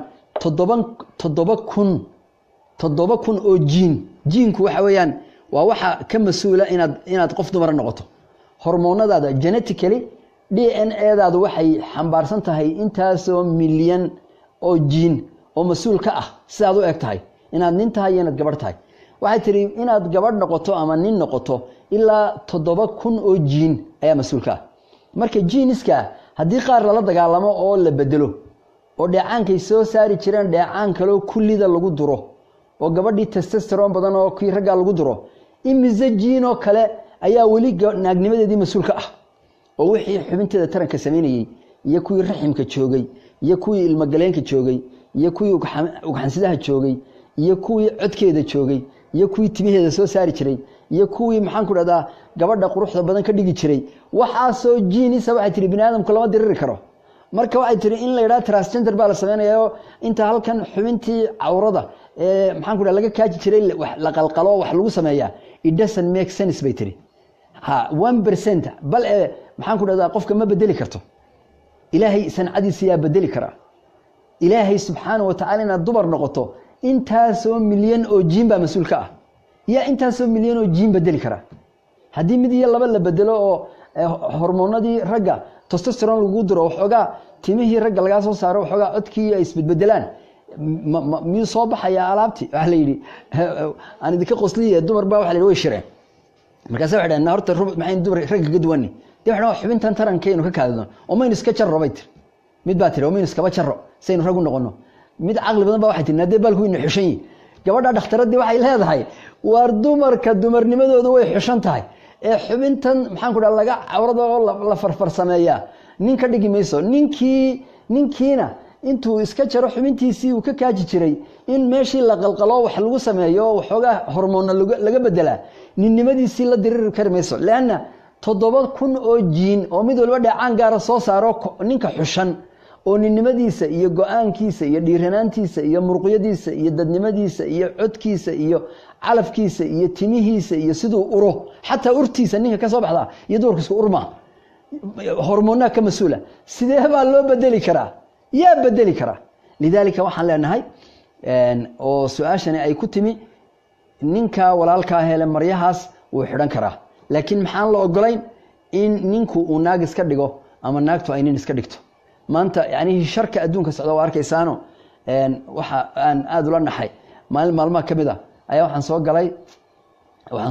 7,000 oo jiinku waxa weeyaan waa waxa ka masuula inaad qof dumar noqoto hormoonadaada genetically DNA-daadu waxay xambaarsan tahay intaasoo milyan oo jiin oo masuul ka ah sidaad u eg tahay inaad nin tahay inaad gabadh tahay waxay tiri inaad gabadh noqoto ama nin noqoto ilaa 7,000 oo jiin ayaa masuul ka ah marka jiiniska haddii qaar la dagaalamo oo la bedelo oo dheecaankay soo saari jireen dheecaan kale oo kullida lagu duro oo gabadhii testosterone badan oo kii ragga lagu duro imiza jiin oo kale ayaa weli naagnimadeedii mas'uulka ah oo wixii xubinteeda taranka sameynayay iyo kuwii raximka joogay iyo kuwii ilma galeenka joogay iyo kuwii ugxansidaha joogay iyo kuwii codkeeda joogay iyo kuwii timaheeda soo saari jiray iyo kuwii maxaan ku dhahdaa gabadha quruxda badan ka dhigi jiray waxa soo jiinisa waxay tiri bini'aadamku lama diriri karo marka waxay tiri in la yiraahdo transgender baa la sameeyo inta halkan xubintii cawrada maxaan ku dhahaa laga kaaji jiray la qalqalo wax lagu sameeyaa it doesn't make sense bay tiri ha 1% bal maxaan ku dhahdaa qofka ma bedeli karto ilaahay sancadiisa yaa bedeli kara ilaahay subxaanahu wa ta'ala inaad dumar noqoto intaasoo milyan oo jiin baa mas'uulka ah yaa intaasoo milyan oo jiin bedeli kara haddii mid iyo laba la bedelo oo hormoonadii ragga testosterone lagu diro waxoogaa timihii ragga laga soo saaro waxoogaa codkii ay isbedbedelaan miyuu soo baxaya alaabtii waxa la yidhi aan idinka qosliye dumar baa waxa la yidhi way shireen markaas waxay dhahaan horta maxay dumar ragga ka duwanni dee waxaan xubintan tarankeenu ka kaadino oo maynu iska jarro bay tiri mid baa tiri oo maynu iskaba jarro saynu rag u noqono mid caqli badan baa waxay tiri nadee balku inuu xushan yihiin gabadha dhakhtaradii waxay leedahay waar dumarka dumarnimadoodu way xushan tahay ee xubintan maxaan ku dhaha laga cawrada oo la farfarsameeyaa nin ka dhigi mayso ninkiina intuu iska jaro xubintiisii uu ka kaaji jiray in meeshii la qalqalo wax lagu sameeyo waxoogaa hormoonna laga bedelaa ninnimadiisii la diriri kari mayso leanna 7,000 oo jiin oo mid walba dheecaan gaara soo saaro ninka xushan oo ninnimadiisa iyo go'aankiisa iyo dhiiranaantiisa iyo muruqyadiisa iyo dadnimadiisa iyo codkiisa iyo calafkiisa iyo timihiisa iyo siduu uro xataa urtiisa ninka ka soo baxda iyo dumarka isku urma hormoonna ka mas'uula sidee baa loo bedeli karaa yaa bedeli kara lidaalika waxaan leenahay oo su'aashani ay ku timi ninka walaalka hele maryahaas uu xidhan karaa laakiin maxaan la ogolayn in ninku uu naag iska dhigo ama naagtu ay nin iska dhigto maanta yani sharka adduunka socda waa arkaysaano waxa aan aad ula naxay maalmaha ka mid ah ayaa waxaan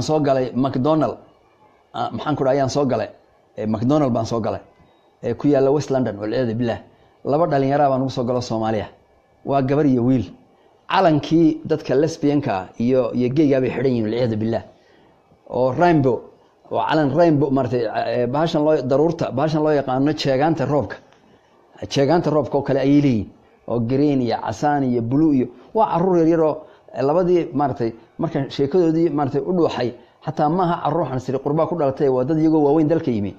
soo galay McDonald maxaan ku dhahay ayaan soo galay McDonald baan soo galay ku yaala West London walaada billah laba dhalinyaro baan ugu soo galo Soomaaliya waa gabar iyo wiil calankii dadka lesbianka iyo gayga bay xidhan yihiin walaada billah oo rainbow oo calan rainbow martay baashan loo daruurta baashan loo yaqaano jeegaanta roobka oo kale ay leeyihiin oo green iyo casaan iyo blue iyo waa caruur yar yar oo labadii martay marka sheekadoodii martay u dhuuxay hatta maaha caruur xansiri qurba ku dhalatay waa dad iyagoo waaweyn dalka yimi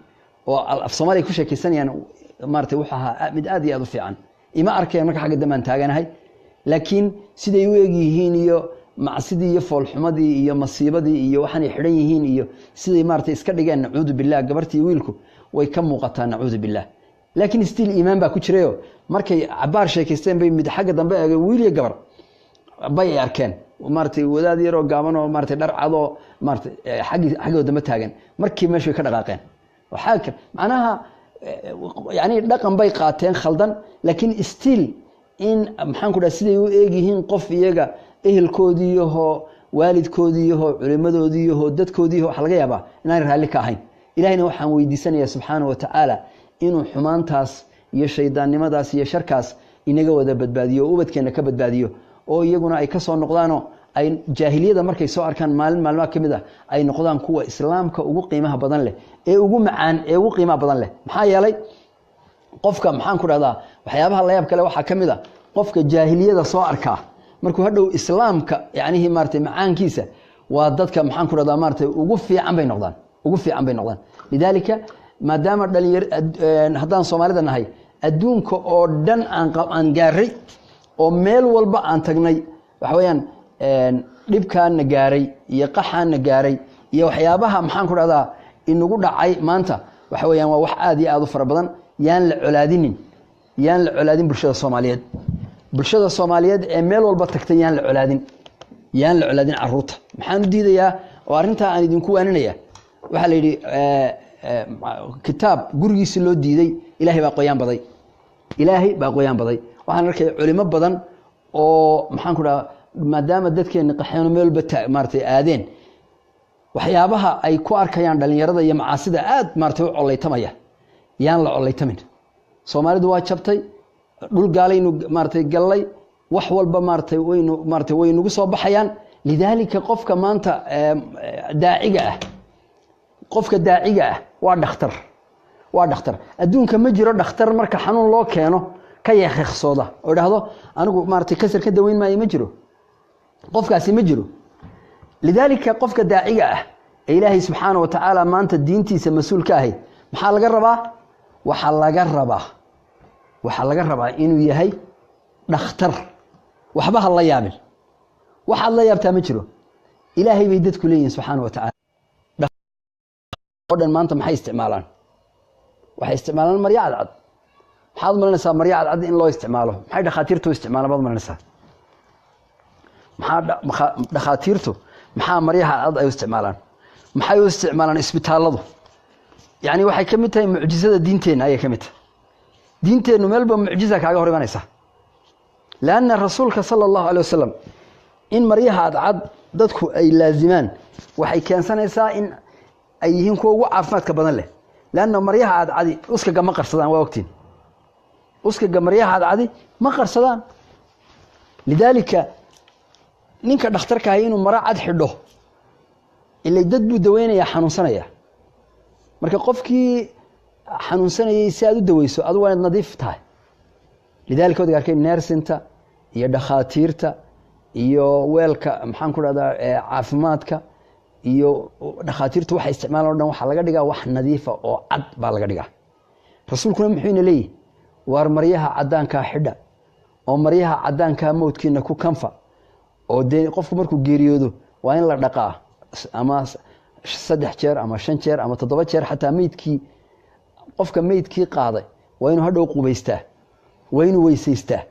oo af Soomaaliya ku sheekaysanayaan martay waxa mid aad iyo aad u fiican ima arkeen marka xagga damaan taaganahay laakiin siday u eeg yihiin iyo macsidii iyo foolxumadii iyo masiibadii iyo waxaan xidhan yihiin iyo siday martay iska dhigeen nacuudu billah gabartii wiilku way ka muuqataa nacuudu billah laakiin still iimaan baa ku jiray markay cabaar sheekaysteen bay mid xagga dambe eegay wiil iyo gabar bay arkeen martay wadaad yar oo gaaban oo martay dhar cad oo martay xaggooda dambe taagan markii meeshay ka dhaqaaqeen waxa ka macnaha yani dhaqan bay qaateen khaldan laakiin still in maxaan ku dhahay siday u eeg yihiin qof iyaga ehelkoodii iyo waalidkoodii iyo culimadoodii iyo dadkoodii waxa laga yaabaa inaan raali ka ahayn ilaahina waxaan weydiisanayaa subxaanahu wa ta'ala inuu xumaantaas iyo shaydaannimadaas iyo sharkaas inaga wada badbaadiyo ubadkeena ka badbaadiyo oo iyaguna ay ka soo noqdaano ay jaahiliyada markay soo arkaan maalmaha kamid ah ay noqdaan kuwa islaamka ugu qiimaha badan leh ee ugu macaan ee ugu qiimaha badan leh maxaa yeelay qofka maxaan ku dhahdaa waxyaabaha la yaab kale waxa kamid ah qofka jaahiliyada soo arkaa markuu hadhow islaamka yani maartay macaankiisa waa dadka maxaan ku dhahdaa maartay ugu fiican bay noqdaan lidaalika maadaama dhalinyar haddaan Soomaalida nahay adduunka oo dhan aan gaaray oo meel walba aan tagnay waxa weeyaan dhibkaana gaaray iyo qaxaana gaaray iyo waxyaabaha maxaan ku dhahdaa inagu dhacay maanta waxa weeyaan waa wax aad iyo aad u fara badan yaan la colaadin bulshada Soomaaliyeed ee meel walba tagtay yaan la colaadin caruurta maxaan u diidayaa oo arinta aan idinku waaninaya waxa la yiri kitaab gurigiisa loo diiday ilaahay baa qoyaan baday waxaan arkay culimo badan oo maxaan ku dhahaa maadaama dadkeena qaxeeno meel maartay aadeen waxyaabaha ay ku arkayaan dhalinyarada iyo macaasida aad maartay u colaytamaya yaan la colaytamin Soomaalidu waa jabtay dhul gaalaynu maartay galay wax walba maartay waynu ugu soo baxayaan lidaalika qofka maanta daaciga ah qofka daaciga ah waa dhakhtar adduunka ma jiro dhakhtar marka xanuun loo keeno ka yeekhsooda oo dhaahdo anigu maartay kasar ka daweyn maayo ma jiro qofkaasi ma jiro lidaalika qofka daaciga ah ilaahay subxaanahu wa ta'aala maanta diintiisa mas'uul ka ahay maxaa laga rabaa inuu yahay dhakhtar waxba ha la yaabin waxaad la yaabtaa ma jiro ilaahay bay dadku leeyihiin subxaanahu wa ta'aala oo dhan maanta maxay isticmaalaan waxay isticmaalaan maryo cadcad maxaad malanaysaa maryo cadcad in loo isticmaalo maxay dhakhaatiirtu isticmaalaan baad malanaysaa dhakhaatiirtu maxaa maryaha cadcad ay isticmaalaan maxay u isticmaalaan isbitaalladu yani waxay ka mid tahay mucjisada diinteenna ayay ka mid tahay diinteennu meelba mucjiza kaaga hor imanaysa laanna rasuulka sala allahu alay wasalam in maryaha cadcad dadku ay laazimaan waxay keensanaysaa in ay yihiin kuwa ugu caafimaadka badan leh laanna maryaha cadcadi uskaga ma qarsadaan waa ogtiin uskaga maryaha cadcadi ma qarsadaan lidaalika ninka dhakhtarka ahay inuu mara cad xidho ilaa dad buu daweynayaa xanuunsanaya marka qofkii xanuunsanayay si aad u daweyso adigu waa nadiif tahay lidaalika wadaga arkay neersinta iyo dhakhaatiirta iyo weelka maxaan ku dhahdaa caafimaadka iyo dhakhaatiirtu waxay isticmaalaan oo dhan waxa laga dhigaa wax nadiifa oo cad baa laga dhigaa rasuulkuna muxuu ina leeyahay waar maryaha caddaanka xidha oo maryaha caddaanka mowdkiina ku kanfa oo dee qofku markuu geeriyoodo waa in la dhaqaa ama 3 jeer ama 5 jeer ama 7 jeer xataa meydkii qofka meydkii qaaday waa inuu hadhow qubaystaa waa inuu weysaystaa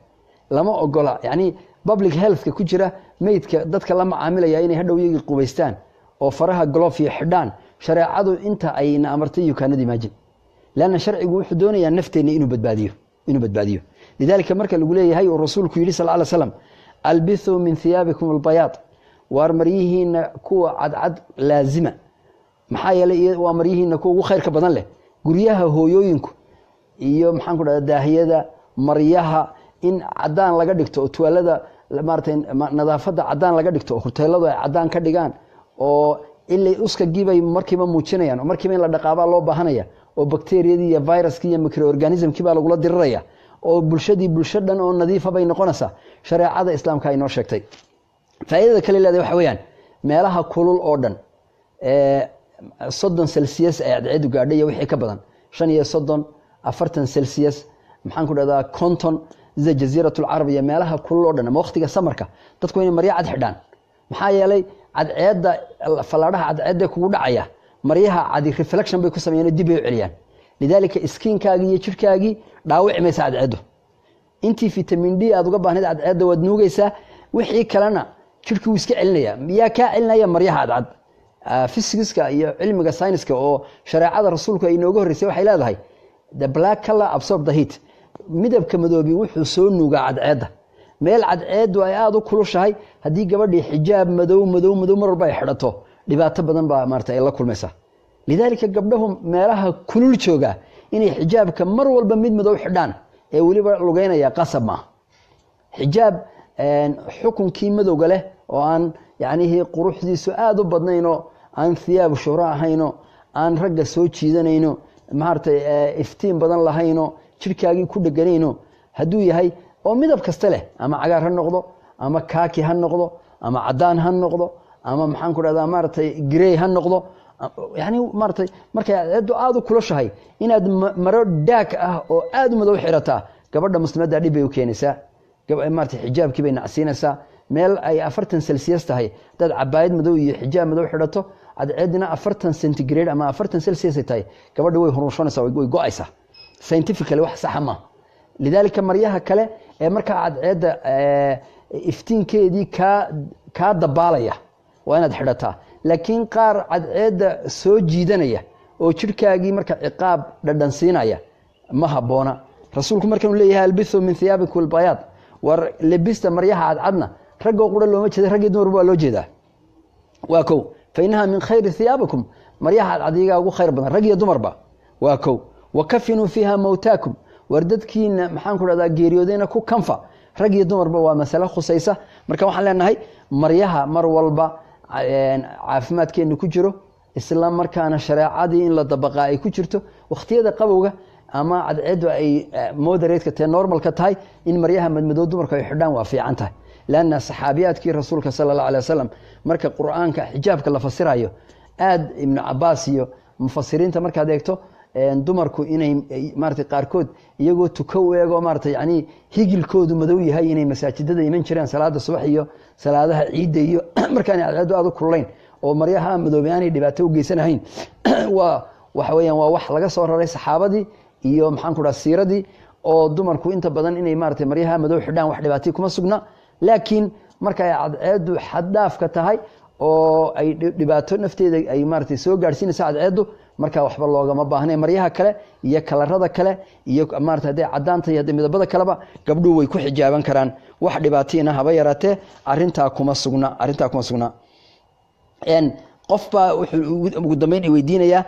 lama ogola yani public health ku jira meydka dadka la macaamilaya inay hadhow iyaga qubaystaan oo faraha glove iyo xidhaan shareecadu inta ayna amartay iyo kaanadi maajin laana sharcigu wuxuu doonayaa nafteena inuu badbaadiyo lidaalika marka lagu leeyahay oo rasuulku yiri sallallahu alayhi wasallam albithu min thiyabikum albayad war maryihiina kuwa cadcad laazima maxaa yeelay waa maryihiina kuwa ugu khayrka badan leh guryaha hooyooyinku iyo maxaan ku dhahdaa daahiyada maryaha in cadaan laga dhigto oo tuwaalada maartay nadaafada cadaan laga dhigto oo hoteeladu ay cadaan ka dhigaan oo ilaa uska gibay markiiba muujinayaan oo markiiba in la dhaqaaba loo baahanaya oo bakteeriyadii iyo viruskii iyo microorganismkii baa lagula diriraya oo bulshadan oo nadiif bay noqonaysaa shareecada islaamka ay noo sheegtay faa'iidada kale leedahay waxa weeyaan meelaha kulul oo dhan 30 celsius ay cadceedu gaadhay iyo wixii ka badan 35 40 celsius maxaan ku dhahdaa konton sida jasiiratul arabiya meelaha kulul oo dhan ama waqtiga samarka dadku inay maryo cad xidhaan maxaa yeelay cadceeda falaadhaha cadceeda kugu dhacaya maryaha cadi reflection bay ku sameeyeen dib ay u celiyaan lidaalika skinkaagi iyo jirkaagi dhaawic maysa cadceedu intii vitamin D aad uga baahnid cadceeda wad nuugaysaa wixii kalena jirku wuu iska celinaya miyaa ka celinaya maryaha cadcad physics-ka iyo cilmiga science-ka oo shareecada rasuulku ay inooga horeysay waxay leedahay the black color absorb the heat midabka madoobi wuxuu soo nuugaa cadceeda meel cadceedu ay aad u kulushahay hadii gabadhii xijaab madow mar walba ay xidhato dhibaato badan baa maartay la kulmaysa lidaalika gabdhahu meelaha kulul jooga inay xijaabka mar walba mid madow xidhaan ee waliba lugeynaya qasab ma xijaab xukunkii madowga leh oo aan yani quruxdiisu aad u badnayno aan thiyaab shuhra ahayno aan ragga soo jiidanayno maartay iftiin badan lahayno jirkaagii ku dhaganayno haduu yahay oo midab kasta leh ama cagaar ha noqdo ama kaaki ha noqdo ama cadaan ha noqdo ama maxaan ku dhahdaa maartay grey ha noqdo yani maartay markay aad u kulushahay inaad maro daak ah oo aad u madow xirataa gabadha muslimadda dhib bay u keenaysaa maartay xijaabkii bay nacsiinaysaa meel ay 40 celsius tahay dad cabaayad madow iyo xijaab madow xidhato cadceedina 40 centigrade ama 40 celsius tahay gabadha way horushonaysaa way go'aysaa scientifically wax sax ma lidaalika maryaha kale ee marka cadceeda iftiinkeedii ka dabaalaya waa inaad xidhataa laakiin qaar cadceeda soo jiidanaya oo jirkaagii marka ciqaab dhadhansiinaya ma haboona rasuulku markuu leeyahay albithu min thiyabikum albayad war labista maryaha cadcadna ragga qura looma jeedo ragga dumar waa loo jeedaa waa kow فإنها من خير ثيابكم مريحة عديقة وخير بدن رجي دمربا واكو وكفنوا فيها موتاكم wardadkiina maxaan ku dhahdaa geeriyoodayna ku kanfa rag iyo dumarba waa mas'alo khusaysa marka waxaan leenahay maryaha mar walba caafimaadkeenu ku jiro isla markaana shareecadii in la dabaqaa ay ku jirto waqtiyada qabowga ama cadceedu ay moderate ka tahay normal ka tahay in maryaha madmadow dumarku ay xidhaan waa fiican tahay laana saxaabiyaadkii rasuulka sallallahu alayhi wasallam marka quraanka xijaabka la fasirayo aad ibn Abbas iyo mufassiriinta marka eegto dumarku inay maartay qaarkood iyagoo tukow eego maartay yani higilkoodu madow yahay inay masaajidada iman jireen salaada subax iyo salaadaha ciid iyo markaan cadceedu aad u kululayn oo maryaha madoobaani dhibaato u geysanayn waxa weeyaan waa wax laga soo raray saxaabadii iyo maxaan ku dhahay siiradii oo dumarku inta badan inay maartay maryaha madow xidhaan wax dhibaato kuma sugna laakiin marka ay cadceedu xad dhaaf ka tahay oo ay dhibaato nafteeda ay maartay soo gaarsiinayso cadceedu marka waxba loogama baahnay maryaha kale iyo kalarada kale iyo maartay haday cadaanta iyo midabada kaleba gabdhuhu way ku xijaaban karaan wax dhibaatiina haba yaraatee arinta kuma sugna qofba wuxuu ugu dambeyn weydiinaya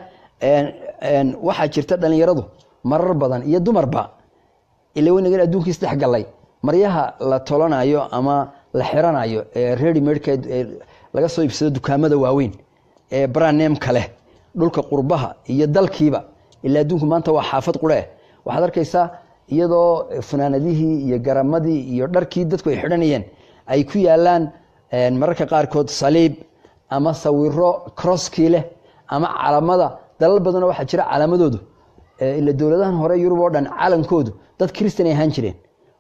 waxa jirta dhalinyaradu marar badan iyo dumarba ilaa wanaga adduunkiisa dhex galay maryaha la tolanayo ama la xiranayo ready made laga soo iibsado dukaamada waaweyn brand name kale dhulka qurbaha iyo dalkiiba ilaa adduunku maanta waa xaafad quree waxaad arkaysaa iyadoo funaanadihii iyo garamadii iyo dharkii dadku ay xidhanayeen ay ku yaalaan mararka qaarkood saliib ama sawiro crosskii leh ama calamada dalal badan oo waxa jira calamadoodu ila dawladahan hore Yurub oo dhan calankoodu dad Christian ay ahaan jireen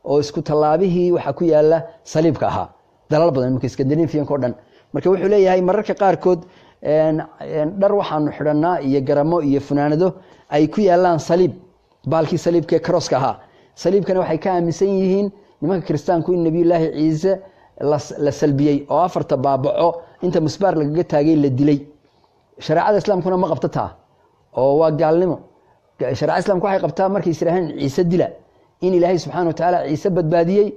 oo isku talaabihii waxa ku yaala saliibka ahaa dalal badan markay Scandinavian oo dhan marka wuxuu leeyahay mararka qaarkood dhar waxaanu xidhanaa iyo garamo iyo funaanado ay ku yaalaan saliib baalkii saliibka crosska ahaa saliibkana waxay ka aaminsan yihiin nimanka Kristaanku in Nabi Ilaahi Ciise la salbiyay oo afarta baabaco inta musbaar lagaga taagay la dilay shariicada islaamkuna ma qabtataa oo waa gaalnimo shariicada islaamku waxay qabtaa markay israahan Ciise dila in Ilaahay subhanahu wa ta'ala Ciise badbaadiyay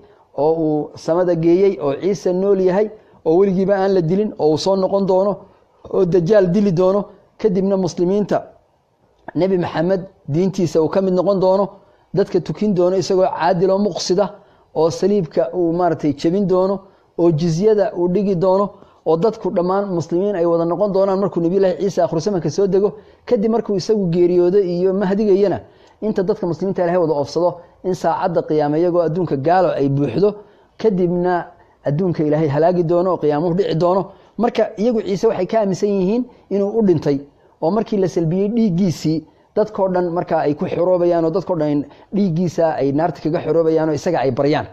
oo uu samada geeyay oo Ciise nool yahay oo waligiiba aan la dilin oo soo noqon doono oo dajaal dili doono kadibna muslimiinta nabi maxamed diintiisa uu kamid noqon doono dadka tukin doono isagoo caadil oo muqsida oo saliibka uu maartay jabin doono oo jizyada uu dhigi doono oo dadku dhamaan muslimiin ay wada noqon doonaan markuu nabi ilaahay ciise akhir zamanka soo dego kadib markuu isagu geeriyoodo iyo mahdigayana inta dadka muslimiinta ilaahay wada oofsado in saacada qiyaamada iyagoo adduunka gaalo ay buuxdo kadibna adduunka ilaahay halaagi doono oo qiyaamuhu dhici doono marka iyagu ciise waxay ka aaminsan yihiin inuu u dhintay oo markii la salbiyay dhiigiisii dadkoo dhan marka ay ku xiroobayaan oo dadkoo dhan dhiigiisa ay naarta kaga xiroobayaan oo isaga ay baryaan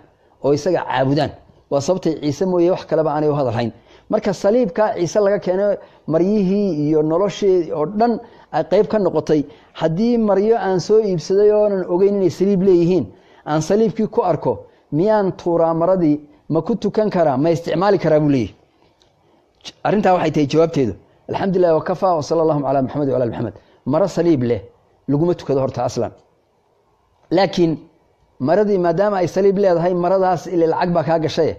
oo isaga caabudaan waa sababtay ciise mooyee wax kale ba aanay u hadalhayn marka saliibka ciise laga keenay maryihii iyo noloshii oo dhan ay qayb ka noqotay hadii maryo aan soo iibsaday oo aan ogeyn inay saliib leeyihiin aan saliibkii ku arko miyaan tuuraa maradii ma ku tukan karaa ma isticmaali karaa buu leeyahay arinta waxay tahay jawaabteedu alxamdulillah wa kafa wa sallallahu ala muhammad wa ala muhammad mara saliib leh laguma tukado horta aslan laakiin maradii maadaama ay saliib leedahay maradaas ilaa lacag ba ka gashay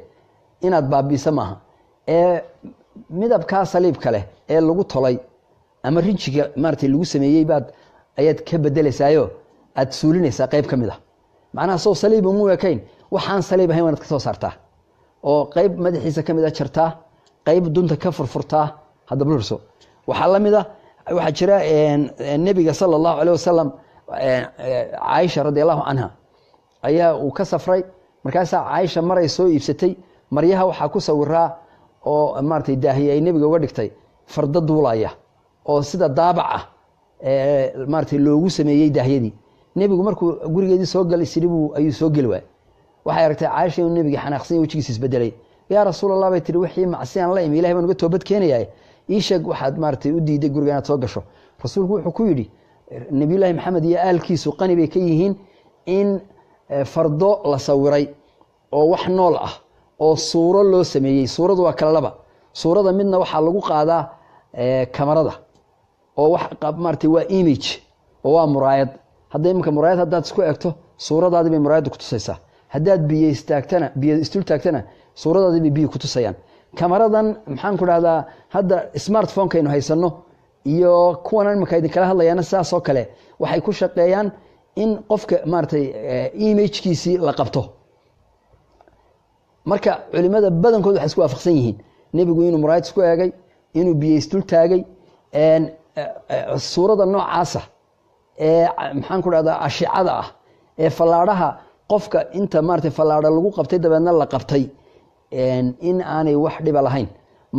inaad baabiisa maaha midabka saliib kale ee lagu tolay ama rinjiga maartay lagu sameeyay baad ayad ka bedelaysayo aad suulinaysaa qayb kamid ah macnaha soo saliib mu yakeyn waxaan saliib ahayn wanaad ka soo saartaa oo qayb madaxiisa kamid ah jartaa qayb dunta ka furfurtaa hada bulurso waxa lamida waxa jira nabiga sallallahu alayhi wasallam Aisha radhiyallahu anha ayaa uu ka safray markaas Aisha maray soo iibsatay maryaha waxa ku sawiraa oo maartay daahiyay nabiga uga dhigtay farda duulaya oo sida daabac ah maartay loogu sameeyay daahiyadii nabigu markuu gurigeedii soo galay sidii ayuu soo galway waxay aragtay Aisha in nabiga xanaaqsan wajigiisa isbedelay ya rasuulallah bay tiri wixii macsiyan la imi ilaahay baan uga toobad keenayay ii sheeg waxaad maartay u diiday guriga inaad soo gasho rasuulku wuxuu ku yiri nabi ilaahay maxamed iyo aalkiisu qani bay ka yihiin in fardo la sawiray oo wax nool ah oo suuro loo sameeyay suuradu waa kala laba suurada midna waxa lagu qaadaa kamarada oo wax maartay waa image oo waa muraayad haday imka muraayad hadaad isku eegto suuradaadi bay muraayad ku tusaysaa hadaad biyo istaagtana biyo istul taagtana suuradaadi bay biyo ku tusayaan kamaradan maxaan ku raahdaa hadda smartphone kaynu haysano iyo kuwan imka idin kala hadlayana saas oo kale waxay ku shaqeeyaan in qofka maartay image-kiisi la qabto marka culimada badankoodu waxay isku waafaqsan yihiin nabigu inuu muraayad isku eegay inuu biyeystul taagay suurada noocaasa maxaan ku dhahdaa ashicada ah fallaadhaha qofka inta maartay fallaadha lagu qabtay dabeedna la qabtay in aanay wax dhiba lahayn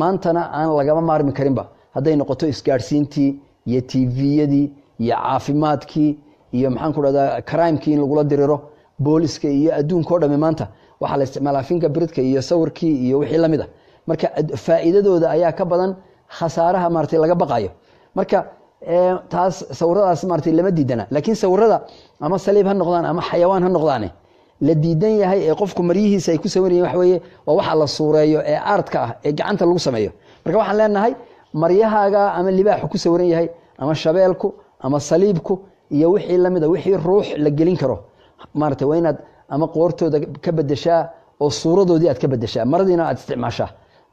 maantana aan lagama maarmi karinba hadday noqoto isgaadhsiintii iyo tviyadii iyo caafimaadkii iyo maxaan ku dhahdaa crimekii in lagula diriro booliska iyo adduunka oo dhami maanta waxaa la isticmaalaa fingerprintka iyo sawirkii iyo wixii lamid ah marka faa'iidadooda ayaa ka badan khasaaraha maartay laga baqayo marka taas sawiradaas maartay lama diidana laakiin sawirada ama saliib ha noqdaan ama xayawaan ha noqdaane la diidan yahay ee qofku maryihiisa ay ku sawirayeen wax weeye waa waxa la suureeyo ee aartka ah ee gacanta lagu sameeyo marka waxaan leenahay maryahaaga ama libaaxu ku sawiran yahay ama shabeelku ama saliibku iyo wixii lamid ah wixii ruux la gelin karo maartay waa inaad ama qoortooda ka bedeshaa oo suuradoodii aad ka bedeshaa maradiina aad isticmaashaa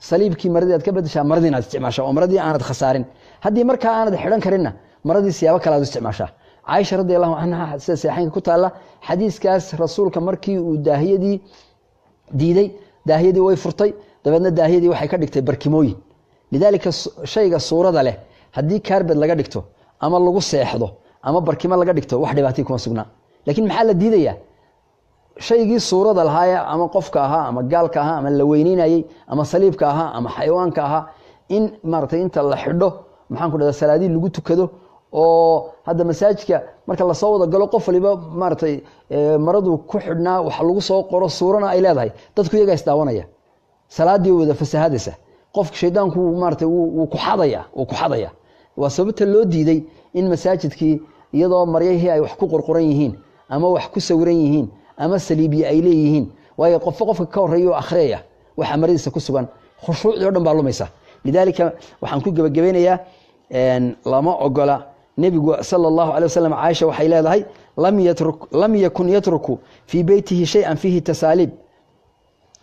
saliibkii maradii aad ka bedeshaa maradiina aad isticmaashaa oo maradii aanad khasaarin haddii markaa aanad xidhan karinna maradii siyaabo kale aad u isticmaashaa caaisha radiallahu canha sida saxiixaynka ku taalla xadiiskaas rasuulka markii uu daahiyadii diiday daahiyadii way furtay dabeedna daahiyadii waxay ka dhigtay barkimooyin lidaalika shayga suurada leh haddii kaarbed laga dhigto ama lagu seexdo ama barkimo laga dhigto wax dhibaatay kuma sugnaa laakiin maxaa la diidayaa shaygii suurada lahaaya ama qofka ahaa ama gaalka ahaa ama la weyneynayey ama saliibka ahaa ama xayawaanka ahaa in maaragtay inta la xidho maxaan ku dhahdaa salaadii lagu tukado oo hadda masaajidka marka lasoo wada galo qof waliba maaragtay maradu ku xidhnaa wax lagu soo qoro suurana ay leedahay dadku iyagaa isdaawanaya salaadii wada fasahadaysa qofka shaydaanku maaragtay wuu ku xadaya waa sababta loo diiday in masaajidkii iyadoo maryahii ay wax ku qorqoran yihiin ama wax ku sawiran yihiin ama saliibiye ay leeyihiin waayo qofka ka horeeya oo akhriyaya waxa maradiisa ku sugan khushuucdii oo dhan baa lumaysa lidaalika waxaan ku gabagabeynayaa lama ogola nebigu sala allahu calay wasalam caaisha waxay leedahay lam yakun yatruku fii beytihi shay-an fiihi tasaaliib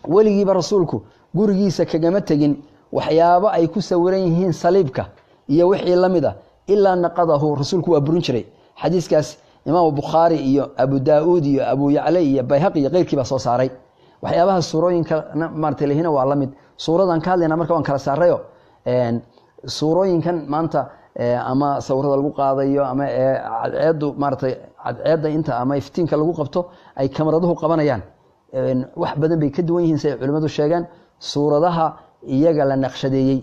weligiiba rasuulku gurigiisa kagama tegin waxyaabo ay ku sawiran yihiin saliibka iyo wixii la mid a ilaa naqadahu rasuulku waa burin jiray xadiiskaas imaamu bukhaari iyo abu daauud iyo abu yacla iyo bayhaqi iyo keyrkii baa soo saaray waxyaabaha suurooyinka maartay lehina waa la mid suuradan ka hadlayna marka waan kala saarayo suurooyinkan maanta ama sawirada lagu qaadayo ama cadceedu maartay cadceedda inta ama iftiinka lagu qabto ay kamaraduhu qabanayaan wax badan bay ka duwan yihiin si ay culimmadu sheegaan suuradaha iyaga la naqshadeeyey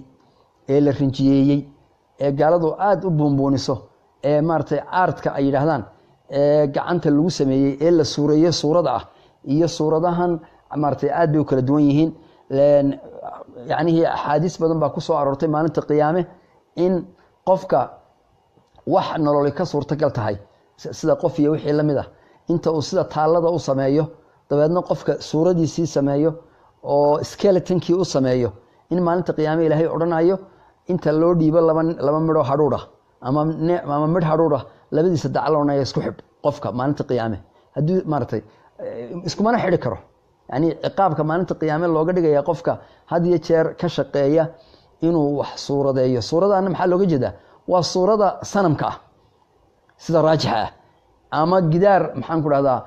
ee la rinjiyeeyey ee gaaladu aada u buunbuuniso ee maaragtay aartka ay yidhaahdaan ee gacanta lagu sameeyey ee la suureeye suurada ah iyo suuradahan maaragtay aad bay u kala duwan yihiin yacnihii axaadiis badan baa ku soo aroortay maalinta qiyaame in qofka wax nololi ka suurtagal tahay sida qof iyo wixii la mid ah inta uu sida taallada u sameeyo dabeedna qofka suuradiisii sameeyo oo skeletonkii u sameeyo in maalinta qiyaame ilaahay odhanayo inta loo dhiibo laba midhoo hadhuudh ama midh hadhuudh ah labadiisa dacaloonaya isku xidh qofka maalinta qiyaame haddii maaragtay iskumana xidhi karo yacni ciqaabka maalinta qiyaame looga dhigaya qofka had iyo jeer ka shaqeeya inuu wax suuradeeyo suuradaana maxaa looga jeedaa waa suurada sanamka ah sida raajixa ah ama gidaar maxaan ku dhahdaa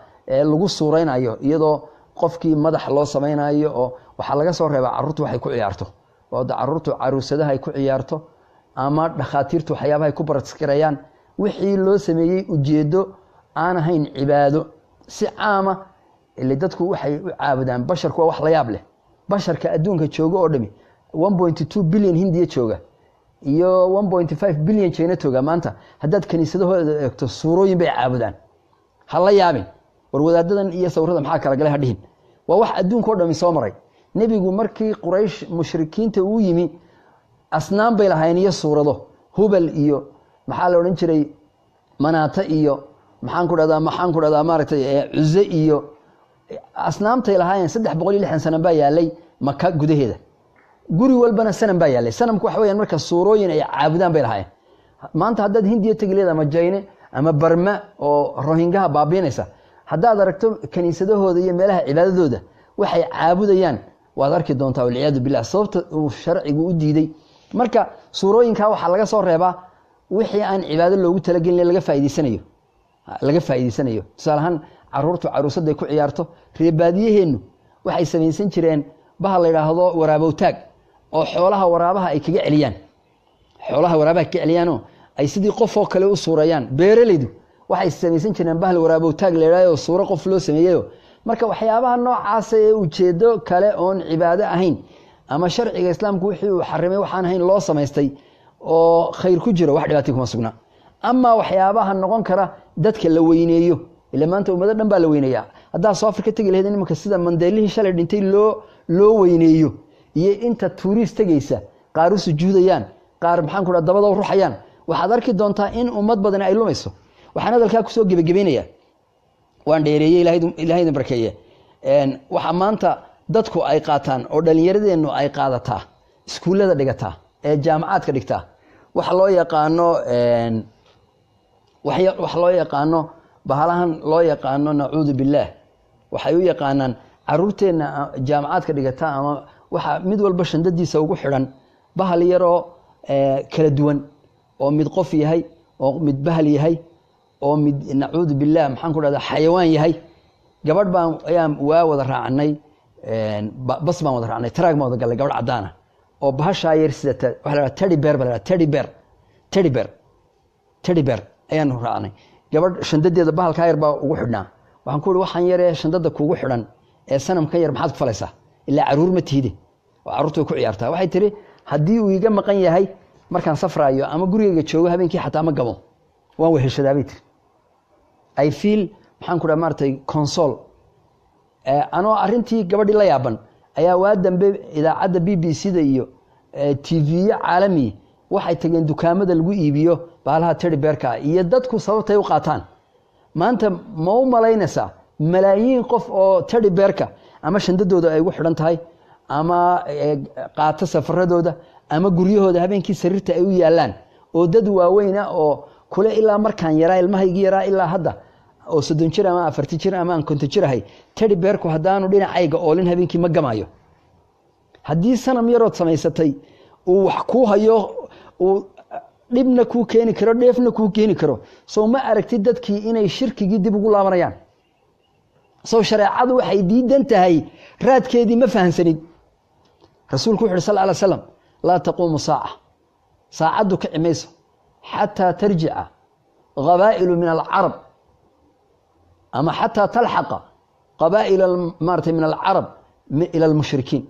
lagu suuraynayo iyadoo qofkii madax loo samaynayo oo waxaa laga soo reebaa carruurtu waxay ku ciyaarto oo carruurtu caruusadaha ay ku ciyaarto ama dhakhaatiirtu waxyaabaha ay ku baraskirayaan wixii loo sameeyey ujeedo aan ahayn cibaado si caama ile dadku waxay u caabudaan basharku waa wax la yaab leh basharka adduunka jooga oo dhami 1.2 bilyan hindiya jooga iyo 1.5 bilyan China jooga maanta haddaad kaniisadahooda eegto suurooyin bay caabudaan ha la yaabin war wadaadadan iyo sawirada maxaa kala galay ha dhihin waa wax adduunka oo dhami soo maray nebigu markii quraysh mushrikiinta uu yimi asnaan bay lahayn iyo suurado hubal iyo maxaa la odhan jiray manaata iyo maxaan ku dhahdaa maaragtay cuze iyo asnaamtay lahaayeen 360 sano baa yaalay maka gudaheeda guri walbana sanam baa yaalay sanamku waxa weeyaan marka suurooyin ay caabudaan bay lahaayeen maanta haddaad hindiya tegileed ama jayne ama barma oo rohingaha baabiinaysa haddaad aragto kaniisadahooda iyo meelaha cibaadadooda waxay caabudayaan waad arki doontaa walciyaadu billah sababta uu sharcigu u diiday marka suurooyinka waxaa laga soo reebaa wixii aan cibaado loogu talagelin laga faa'iideysanayo laga faa'iideysanayo tusaalahan caruurtu caruusaday ku ciyaarto reebaadiyaheenu waxay sameeysan jireen baha la yiraahdo waraabowtaag oo xoolaha waraabaha ay kaga celiyaan xoolaha waraabaha ka celiyaano ay sidii qof oo kale u suurayaan beeraleydu waxay sameeysan jireen bahal waraabowtaag la yiraahdo suuro qof loo sameeyo marka waxyaabaha noocaas ee ujeedo kale oon cibaado ahayn ama sharciga islaamku wixii uu xarimay waxaan ahayn loo sameystay oo khayr ku jiro wax dhibaato kuma sugna ama waxyaabaha noqon kara dadka la weyneeyo ila maanta ummada dhan baa la weyneeyaa hadaa soo Afrika tagi lahayd nimanka sida Mandela shalay dhintay loo weyneeyo iyo inta tourist tagaysa qaar u sujuudayaan qaar maxaan ku dabada u ruxayaan waxaad arki doontaa in ummad badan ay lumayso waxaan hadalka ku soo gabagabeynaya waan dheereeyay ilaahay barkeeye waxa maanta dadku ay qaataan oo dhalinyaradeennu ay qaadataa iskuulada dhigataa ee jaamacaadka dhigtaa waxa loo yaqaano bahalahan loo yaqaano nacuudu billaah waxay u yaqaanaan caruurteena jaamacaadka dhigata ama waxa mid walba shandadiisa ugu xiran bahal yaroo kala duwan oo mid qof yahay oo mid bahal yahay oo mid nacuudu billaah maxaan ku dhahdaa xayawaan yahay gabadh baan ayaan wada raacnay bas baan wada raacnay taraag ma wada galay gabadh cadaana oo bahasha yar sida waxa la teddy bear ayaan raacnay gabadh shandadeeda bahalka yar baa ugu xidhnaa waxaan ku yiri waxaan yar ee shandada kuugu xidhan ee sanamka yar maxaad ku falaysaa ilaa caruur ma tiide oo caruurtu ku ciyaartaa waxay tiri hadii uu iga maqan yahay markaan safraayo ama gurigeyga joogo habeenkii xataa ma gabo waan weheshadaa bay tiri I feel maxaan ku dhahay maartay console anoo arintii gabadhii la yaaban ayaa waa dambe idaacada BBC-da iyo TV caalami waxay tageen dukaamada lagu iibiyo baalaha teddy bearka iyo dadku sababtay u qaataan maanta ma u malaynaysaa malaayiin qof oo teddy bearka ama shandadooda ay ugu xidhan tahay ama qaata safaradooda ama guryahooda habeenkii sariirta ay u yaalaan oo dad waaweyn oo kule ilaa markaan yaraa ilmahaygi yaraa ilaa hadda oo 30 jir ama 40 jir ama 50 jir ahay teddy bearku hadaanu dhinacayga oolin habeenkii ma gamayo hadii sanam yarood samaysatay uu wax ku hayo uu dibna ku keeni karo dheefna ku keeni karo soo ma aragtid dadkii inay shirkigi dib ugu laabanayaan soo shariicadu waxay diidan tahay raadkeedii ma fahansanid rasuulku wuxuu sallallahu alayhi wasallam la taqumu saacadu ka cimayso hatta tarji'a qaba'il min al-arab ama hatta talhaqa qaba'il min al-arab ila al-mushrikin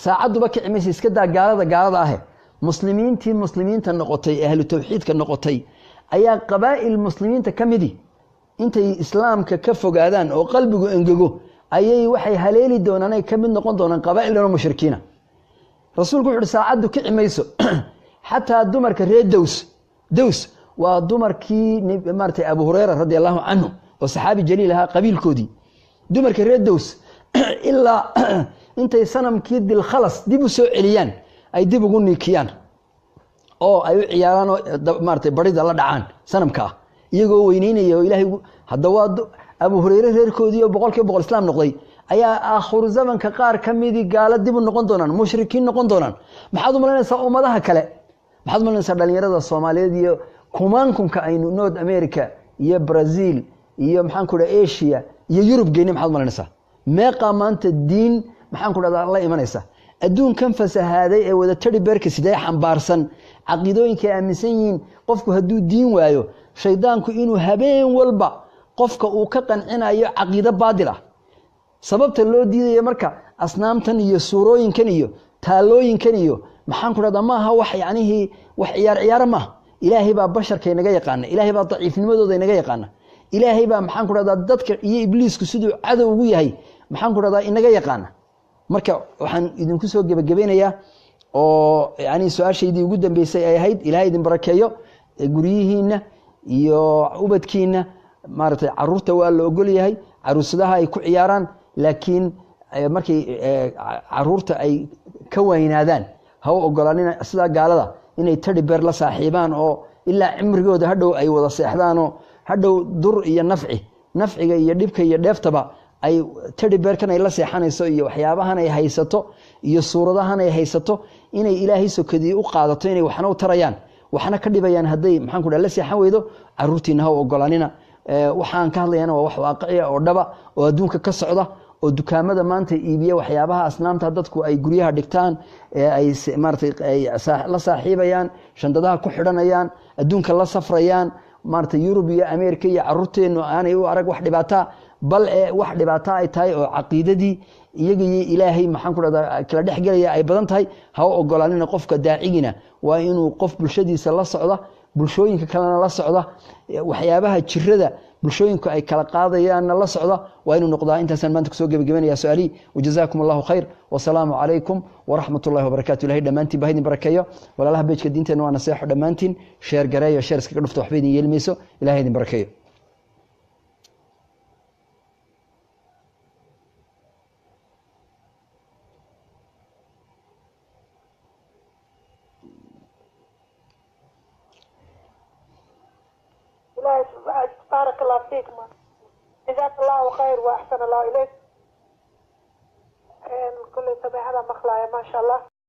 saacadu ba ka cimayso iska daa gaalada ah muslimiinta noqotay ahlu tawxiidka noqotay ayaa qabaa'il muslimiinta kamidi intay islaamka ka fogaadaan oo qalbigu engego ayay waxay haleeli doonaan ay kamid noqon doonaan qabaa'il oo mushrikiina rasuulku wuxuu saacadu ka cimayso hatta dumarka reer Daws waa dumarkii maartay Abu Hurayra radiyallahu anhu oo saxaabi jaliil ah qabiilkoodii dumarka reer Daws illa intay sanamkii dil khalas dib u soo celiyaan ay dib ugu niikiyaan oo ay u ciyaaraan maartay barida la dhacaan sanamka iyagoo weyneynaya oo Ilaahay hadda waa Abu Hurayra reerkoodii oo boqolkiiba islaam noqday ayaa aakhir zamanka qaar kamidi gaala dib u noqon doonaan mushrikiin noqon doonaan maxaad u malaynaysaa ummadaha kale maxaad u malaynaysaa dhalinyarada Soomaaliyeed iyo kumaankunka aynu North America iyo Brazil iyo maxaan ku dhahay Asia iyo Europe geeyna maxaad u malaynaysaa meeqa maanta diin maxaan ku dhadaa la imanaysa adduunkan fasahaaday ee wada teddy bearka sidee xambaarsan aqoonka aaminsan yihiin qofku haduu diin waayo shaydaanku inuu habeen walba qofka uu ka qancinayo aqoon baadil ah sababta loo diidayo marka asnaamtan iyo suurooyinkan iyo taalooyinkan iyo maxaan ku dhadaa maaha wax yaanihi wax ciyaar ma ilaahay baa basharka inaga yaqaan ilaahay baa daciifnimadooda inaga yaqaan ilaahay baa maxaan ku dhadaa dadka iyo ibliisku sidoo cadow ugu yahay maxaan ku dhadaa inaga yaqaan marka waxaan idinku soo gabagabeynayaa oo yaani su'aashaydii ugu dambeysay ay ahayd ilaahay idin barakeeyo guriyihiina iyo ubadkiina maartay caruurta waa la ogol yahay caruusadaha ay ku ciyaaraan laakiin markii caruurta ay ka weynaadaan ha u ogolaanina sida gaalada inay teddy bear la saaxiibaan oo ilaa cimrigooda hadhow ay wada seexdaan oo hadhow dur iyo nafciga iyo dhibka iyo dheeftaba ay teddy bear kan ay la seexanayso iyo waxyaabahan ay haysato iyo suuradahan ay haysato inay ilaahay sokadii u qaadato inay waxna u tarayaan waxna ka dhibayaan haday maxaan ku dhahay la seexan weydo caruurtiina ha ogolanina waxaan ka hadlayana waa wax waaqici oo dhaba oo adduunka ka socda oo dukaamada maanta iibiya waxyaabaha asnaamta dadku ay guryaha dhigtaan ay maartay ay la saaxiibayaan shandadaha ku xidhanayaan adduunka la safrayaan maartay Yurub iyo Ameerika iyo caruurteenu aanay u arag wax dhibaato bal wax dhibaato ay tahay oo caqiidadii iyagii ilaahay maxaan ku radaa kala dhaxgalaya ay badan tahay ha ogolaanina qofka daacigina waa inuu qof bulshadiisa la socdo bulshooyinka kalena la socdo waxyaabaha jirada bulshooyinku ay kala qaadayaan la socdo waa inuu noqdaa intaasan maanta ku soo gabagabeynaya su'aali wajazaakumullahu khayr wa salaamu alaykum wa rahmatullahi wa barakaatuh ilaahay dhamaantii baahidin barakeeyo walaalaha beejka diinteena waa naseexo dhamaantiin share gareeyo share iska dhufto waxba idin yeelmayso ilaahay idin barakeeyo بارك الله فيكم جزاك الله خير وأحسن الله إليك كل سمع هذا مخلع ما شاء الله